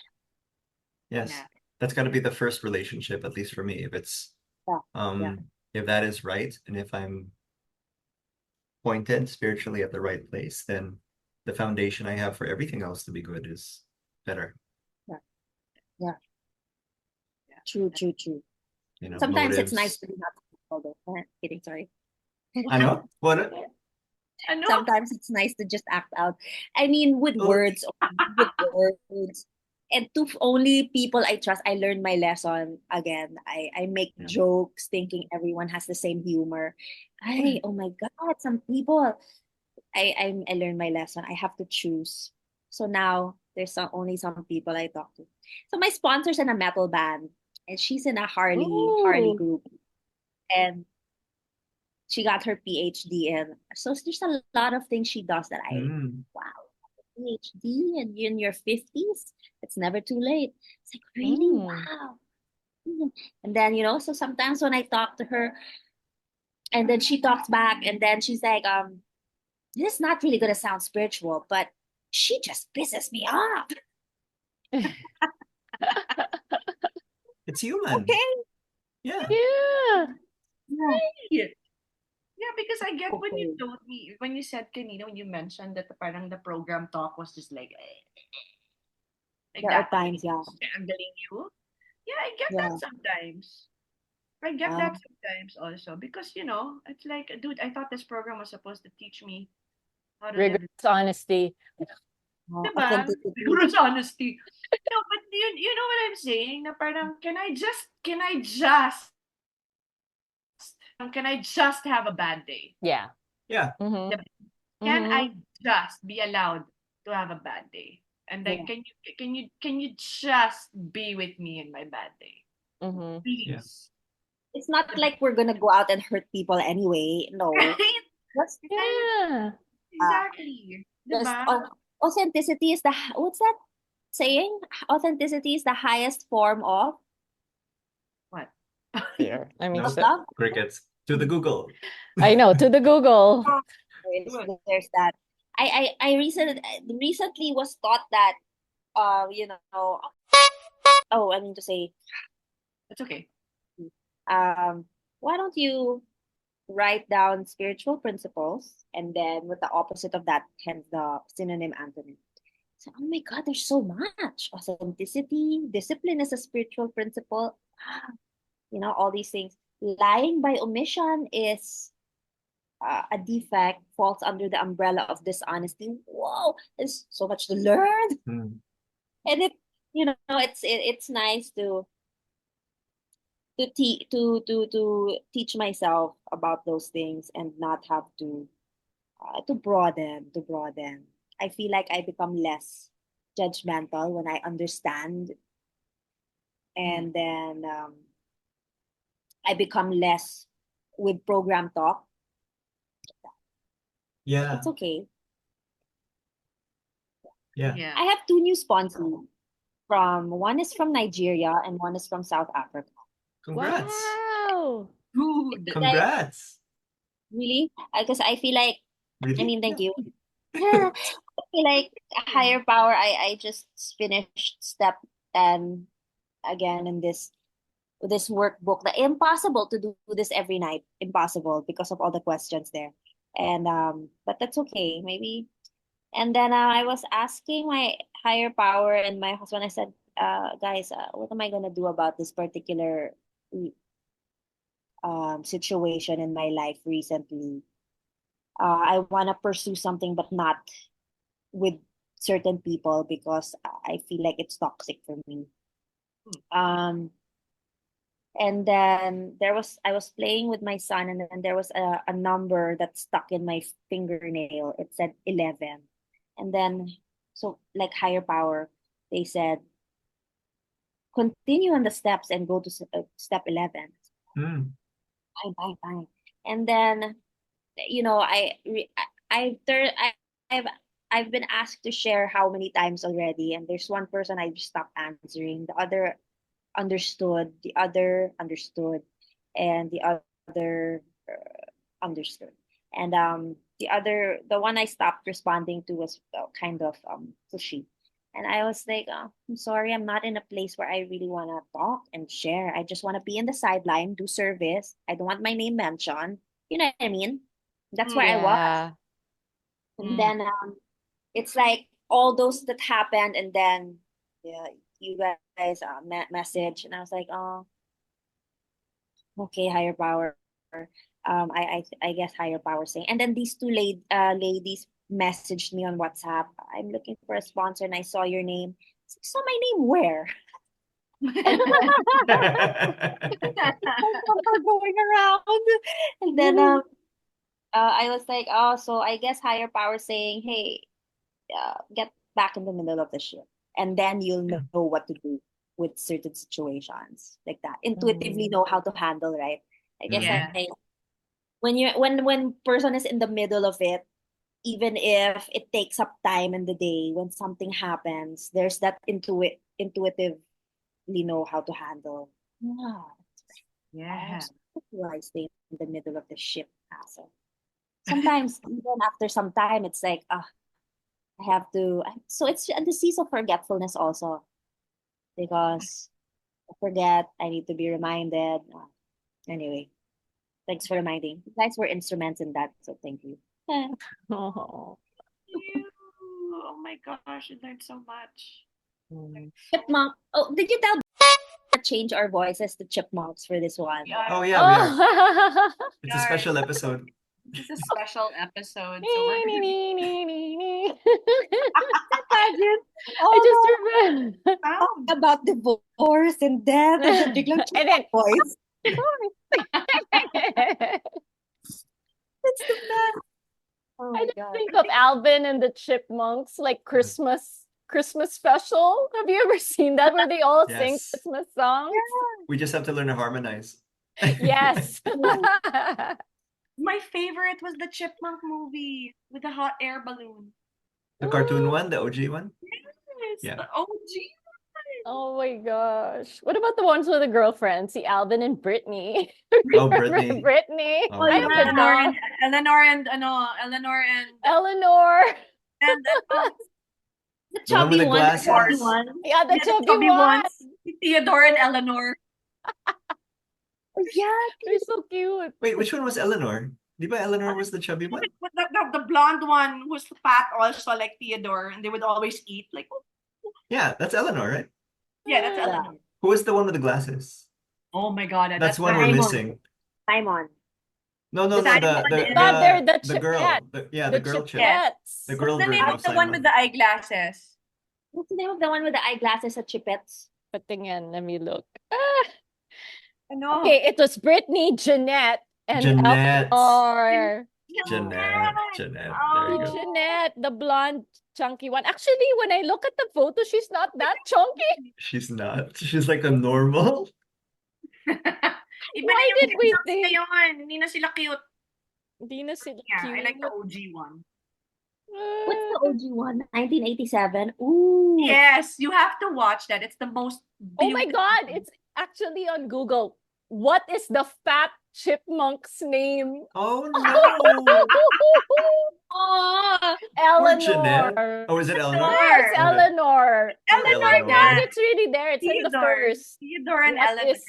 Speaker 4: Yes.
Speaker 2: Yeah.
Speaker 4: That's got to be the first relationship, at least for me. If it's
Speaker 5: Yeah, yeah,
Speaker 4: if that is right, and if I'm pointed spiritually at the right place, then the foundation I have for everything else to be good is better.
Speaker 5: yeah, yeah.
Speaker 2: Yeah.
Speaker 5: True, true, true. Sometimes it's nice
Speaker 4: Motives.
Speaker 5: to be not comfortable. Kidding, sorry.
Speaker 4: I know. What?
Speaker 2: Ano?
Speaker 5: Sometimes it's nice to just act out. I mean, with
Speaker 4: Oh,
Speaker 5: words, with words. And to only people I trust, I learned my lesson again. I make
Speaker 4: yeah.
Speaker 5: jokes thinking everyone has the same humor. Oh my God, some people. I learned my lesson. I have to choose. So now there's only some people I talk to. So my sponsor's in a metal band, and she's in a Harley
Speaker 3: Ooh.
Speaker 5: group, and she got her PhD in. So there's a lot of things she does that
Speaker 4: Mm,
Speaker 5: wow, PhD and you're in your 50s. It's never too late. It's like, really?
Speaker 3: Mm.
Speaker 5: Wow. Mm. And then, so sometimes when I talk to her and then she talks back and then she's like, this is not really going to sound spiritual, but she just pisses me off.
Speaker 4: It's human.
Speaker 5: Okay.
Speaker 4: Yeah.
Speaker 3: Yeah.
Speaker 5: Yeah.
Speaker 2: Yeah, because I get when you
Speaker 5: Okay.
Speaker 2: told me, when you said kanina, when you mentioned that parang the program talk was just like
Speaker 5: There are
Speaker 2: that,
Speaker 5: times, yeah.
Speaker 2: handling you. Yeah, I get that
Speaker 5: Yeah.
Speaker 2: sometimes. I get
Speaker 5: Yeah.
Speaker 2: that sometimes also because it's like, dude, I thought this program was supposed to teach me how to live,
Speaker 3: Rigorous honesty.
Speaker 2: diba?
Speaker 5: Authenticity.
Speaker 2: Rigorous honesty. No, but you know what I'm saying? Na parang, can I just have a bad day?
Speaker 3: Yeah.
Speaker 4: Yeah.
Speaker 3: Mm-hmm.
Speaker 2: Diba? Can I
Speaker 3: Mm-hmm.
Speaker 2: just be allowed to have a bad day? And like,
Speaker 5: Yeah.
Speaker 2: can you just be with me in my bad day?
Speaker 3: Mm-hmm.
Speaker 4: Yeah.
Speaker 2: Please.
Speaker 5: It's not like we're gonna go out and hurt people anyway. No.
Speaker 2: Right?
Speaker 5: Just
Speaker 2: And then,
Speaker 3: Yeah.
Speaker 2: exactly.
Speaker 5: just
Speaker 2: Diba?
Speaker 5: authenticity is what's that saying? Authenticity is the highest form of
Speaker 2: What?
Speaker 3: Here. Let me
Speaker 4: No.
Speaker 3: check.
Speaker 5: love.
Speaker 4: Crickets. To the Google.
Speaker 3: I know, to the Google.
Speaker 5: There's that. I recently was taught that you know I mean to say
Speaker 2: It's okay.
Speaker 5: um why don't you write down spiritual principles and then with the opposite of that hence the synonym antonym. So, oh my God, there's so much. Authenticity, discipline is a spiritual principle. All these things. Lying by omission is a defect, falls under the umbrella of dishonesty. Whoa, there's so much to learn.
Speaker 4: Hmm.
Speaker 5: And it's nice to teach myself about those things and not have to broaden. I feel like I become less judgmental when I understand, and then I become less with program talk.
Speaker 4: Yeah.
Speaker 5: It's okay.
Speaker 4: Yeah.
Speaker 2: Yeah.
Speaker 5: I have two new sponsors. One is from Nigeria and one is from South Africa.
Speaker 4: Congrats.
Speaker 3: Wow.
Speaker 2: Dude.
Speaker 5: Like
Speaker 4: Congrats.
Speaker 5: really, because I feel like I
Speaker 4: Really?
Speaker 5: mean, thank you. I feel like a higher power. I just finished step 10 again in this workbook. That impossible to do this every night. Impossible because of all the questions there. And but that's okay. Maybe. And then I was asking my higher power and my husband. I said, guys, what am I gonna do about this particular situation in my life recently? I wanna pursue something, but not with certain people because I feel like it's toxic for me. Um, and then I was playing with my son, and then there was a number that stuck in my fingernail. It said 11, and then so like higher power, they said continue on the steps and go to step 11.
Speaker 4: Hmm.
Speaker 5: Fine, fine, fine. And then I've I've been asked to share how many times already, and there's one person I just stopped answering. The other understood, the other understood, and the other understood. And the one I stopped responding to was kind of pushy. And I was like, oh, I'm sorry, I'm not in a place where I really want to talk and share. I just want to be in the sideline, do service. I don't want my name mentioned. You know what I mean? That's where I was.
Speaker 3: Yeah.
Speaker 5: And then it's like all those that happened, and then yeah, you guys message, and I was like, oh, okay, higher power. I guess higher power saying, and then these two ladies messaged me on WhatsApp. I'm looking for a sponsor, and I saw your name. I saw my name where? And then going around, and then I was like, oh, so I guess higher power saying, hey, get back in the middle of the ship, and then you'll know what to do with certain situations like that. Intuitively know how to handle, right? I guess
Speaker 2: Yeah.
Speaker 5: like when person is in the middle of it, even if it takes up time in the day, when something happens, there's that intuitively know how to handle. Yeah,
Speaker 2: Yeah.
Speaker 5: that's why I stay in the middle of the ship, asshole. Sometimes even after some time, it's like I have to. So it's a disease of forgetfulness also. because I forget. I need to be reminded. Anyway, thanks for reminding. You guys were instruments in that, so thank you.
Speaker 3: Oh.
Speaker 2: You. Oh my gosh, I learned so much.
Speaker 3: Mm.
Speaker 5: Chipmunk. Oh, did you tell change our voices to chipmunks for this one?
Speaker 2: Yeah,
Speaker 4: Oh yeah, we are.
Speaker 3: Oh.
Speaker 4: It's a special episode.
Speaker 2: this is a special episode, so we're gonna be
Speaker 5: Imagine.
Speaker 3: I
Speaker 5: Oh
Speaker 3: just
Speaker 5: no,
Speaker 3: remember.
Speaker 2: found.
Speaker 5: about divorce and death and then biglang
Speaker 3: And then,
Speaker 5: voice. That's the best. Oh
Speaker 3: I
Speaker 5: my
Speaker 3: just
Speaker 5: god.
Speaker 3: think of Alvin and the Chipmunks, like Christmas special. Have you ever seen that where they all sing
Speaker 4: Yes.
Speaker 3: Christmas songs?
Speaker 4: We just have to learn to harmonize.
Speaker 3: Yes.
Speaker 2: My favorite was the Chipmunk movie with the hot air balloon.
Speaker 4: The cartoon one, the OG one.
Speaker 2: Yes,
Speaker 4: Yeah.
Speaker 2: the OG.
Speaker 3: Oh my gosh. What about the ones with the girlfriends? See Alvin and Brittany.
Speaker 4: Oh,
Speaker 3: Remember
Speaker 4: Brittany.
Speaker 3: Brittany?
Speaker 4: Oh,
Speaker 3: I
Speaker 4: yeah.
Speaker 3: have a dog.
Speaker 2: Eleanor and
Speaker 3: Eleanor.
Speaker 5: The
Speaker 4: The one with
Speaker 5: chubby
Speaker 4: the
Speaker 5: one, the
Speaker 4: glasses.
Speaker 5: chubby one.
Speaker 3: Yeah, the
Speaker 2: yeah, the
Speaker 3: chubby
Speaker 2: chubby
Speaker 3: one.
Speaker 2: ones. Theodore and Eleanor.
Speaker 5: Oh yeah.
Speaker 3: They're so cute.
Speaker 4: Wait, which one was Eleanor? Di ba Eleanor was the chubby one?
Speaker 2: The blonde one was fat also like Theodore, and they would always eat like, oh,
Speaker 4: Yeah, that's Eleanor, right?
Speaker 2: yeah, that's
Speaker 3: Yeah.
Speaker 2: Eleanor.
Speaker 4: Who was the one with the glasses?
Speaker 2: Oh my god,
Speaker 4: That's one we're
Speaker 5: Simon.
Speaker 4: missing.
Speaker 5: Simon.
Speaker 4: No,
Speaker 5: The
Speaker 4: the
Speaker 3: But they're the
Speaker 4: the girl.
Speaker 3: Chipette.
Speaker 4: The girl chip.
Speaker 3: Chipettes.
Speaker 4: The
Speaker 2: What's
Speaker 4: girl
Speaker 2: the name
Speaker 4: version
Speaker 2: of
Speaker 4: of
Speaker 2: the one
Speaker 4: Simon.
Speaker 2: with the eyeglasses?
Speaker 5: What's the name of the one with the eyeglasses at Chipettes?
Speaker 3: Patingin, let me look. Ah,
Speaker 2: Ano?
Speaker 3: okay, it was Brittany, Jeanette, and
Speaker 4: Jeanette.
Speaker 3: Eleanor.
Speaker 4: Jeanette. There you go.
Speaker 3: Jeanette, the blonde, chunky one. Actually, when I look at the photo, she's not that chunky.
Speaker 4: She's not. She's like a normal.
Speaker 2: Iba
Speaker 3: Why
Speaker 2: na yung
Speaker 3: did we
Speaker 2: Chipmunks
Speaker 3: think-
Speaker 2: ngayon. Hindi na sila cute.
Speaker 3: Hindi na sila
Speaker 2: Yeah,
Speaker 3: cute.
Speaker 2: I like the OG one.
Speaker 5: What's the OG one? 1987. Ooh.
Speaker 2: Yes, you have to watch that. It's the most
Speaker 3: Oh my
Speaker 2: beautiful.
Speaker 3: God, it's actually on Google. What is the fat chipmunk's name?
Speaker 4: Oh no.
Speaker 5: Oh,
Speaker 3: Eleanor.
Speaker 4: Oh, is it Eleanor?
Speaker 3: Yes,
Speaker 4: Okay.
Speaker 3: Eleanor.
Speaker 2: Eleanor,
Speaker 3: My
Speaker 4: Eleanor.
Speaker 3: God, it's really there. It's in the
Speaker 2: Theodore.
Speaker 3: first.
Speaker 2: Theodore and
Speaker 3: What
Speaker 2: Eleanor.
Speaker 3: is-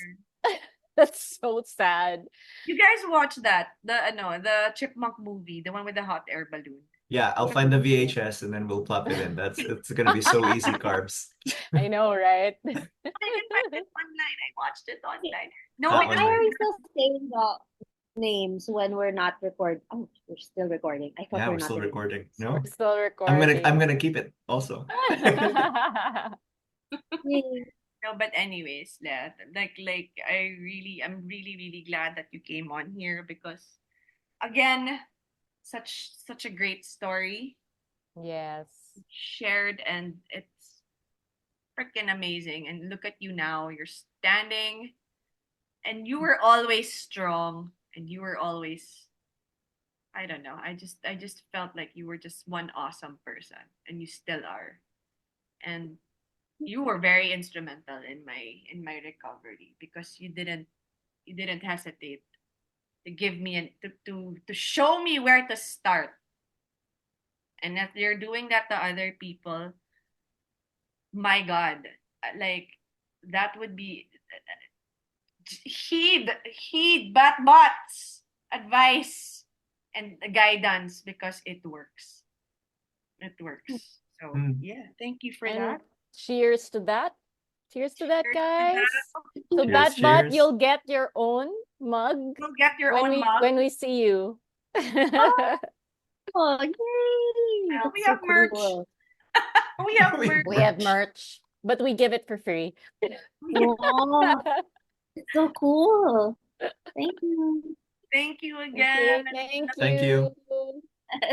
Speaker 3: That's so sad.
Speaker 2: You guys watch that? The Chipmunk movie, the one with the hot air balloon.
Speaker 4: Yeah, I'll find the VHS and then we'll plop it in. It's gonna be so easy, Carbs.
Speaker 3: I know, right?
Speaker 2: I can find it online. I watched it online. No,
Speaker 4: Ah,
Speaker 2: because
Speaker 5: why are we still saying the names when we're not recording? Oh, we're still recording. I thought
Speaker 4: Yeah,
Speaker 5: we're
Speaker 4: we're
Speaker 5: not
Speaker 4: still recording. No,
Speaker 3: We're still recording.
Speaker 4: I'm gonna keep it also.
Speaker 5: Yay.
Speaker 2: no, but anyways, like I'm really glad that you came on here because again, such a great story
Speaker 3: Yes.
Speaker 2: shared and it's freaking amazing. And look at you now. You're standing and you were always strong and you were always I don't know. I just felt like you were just one awesome person and you still are. And you were very instrumental in my recovery because you didn't hesitate to give me and to show me where to start. And if you're doing that to other people, my God, like that would be heed Bat's advice and guidance because it works. It works. So
Speaker 4: Mm.
Speaker 2: yeah, thank you for
Speaker 3: And
Speaker 2: that.
Speaker 3: cheers to that. Cheers to that,
Speaker 2: Cheers to
Speaker 3: guys.
Speaker 2: that.
Speaker 3: So
Speaker 4: Cheers,
Speaker 3: that but
Speaker 4: cheers.
Speaker 3: you'll get your own mug
Speaker 2: You'll get your
Speaker 3: when
Speaker 2: own
Speaker 3: we
Speaker 2: mug.
Speaker 3: when we see you.
Speaker 5: Oh, yay.
Speaker 2: Yeah, we
Speaker 5: That's so
Speaker 2: have merch.
Speaker 5: cool.
Speaker 2: We have
Speaker 4: We-
Speaker 2: merch.
Speaker 3: We have merch, but we give it for free.
Speaker 5: Oh, it's so cool. Thank you.
Speaker 2: Thank you
Speaker 3: Okay,
Speaker 2: again.
Speaker 3: thank
Speaker 4: Thank you.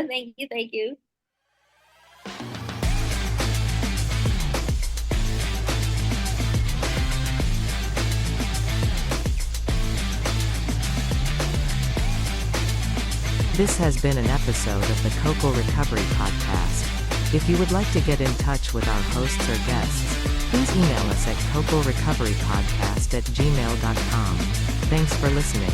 Speaker 5: Thank you. Thank you.
Speaker 1: This has been an episode of the Coco Recovery Podcast. If you would like to get in touch with our hosts or guests, please email us at cocorecoverypodcast@gmail.com. Thanks for listening.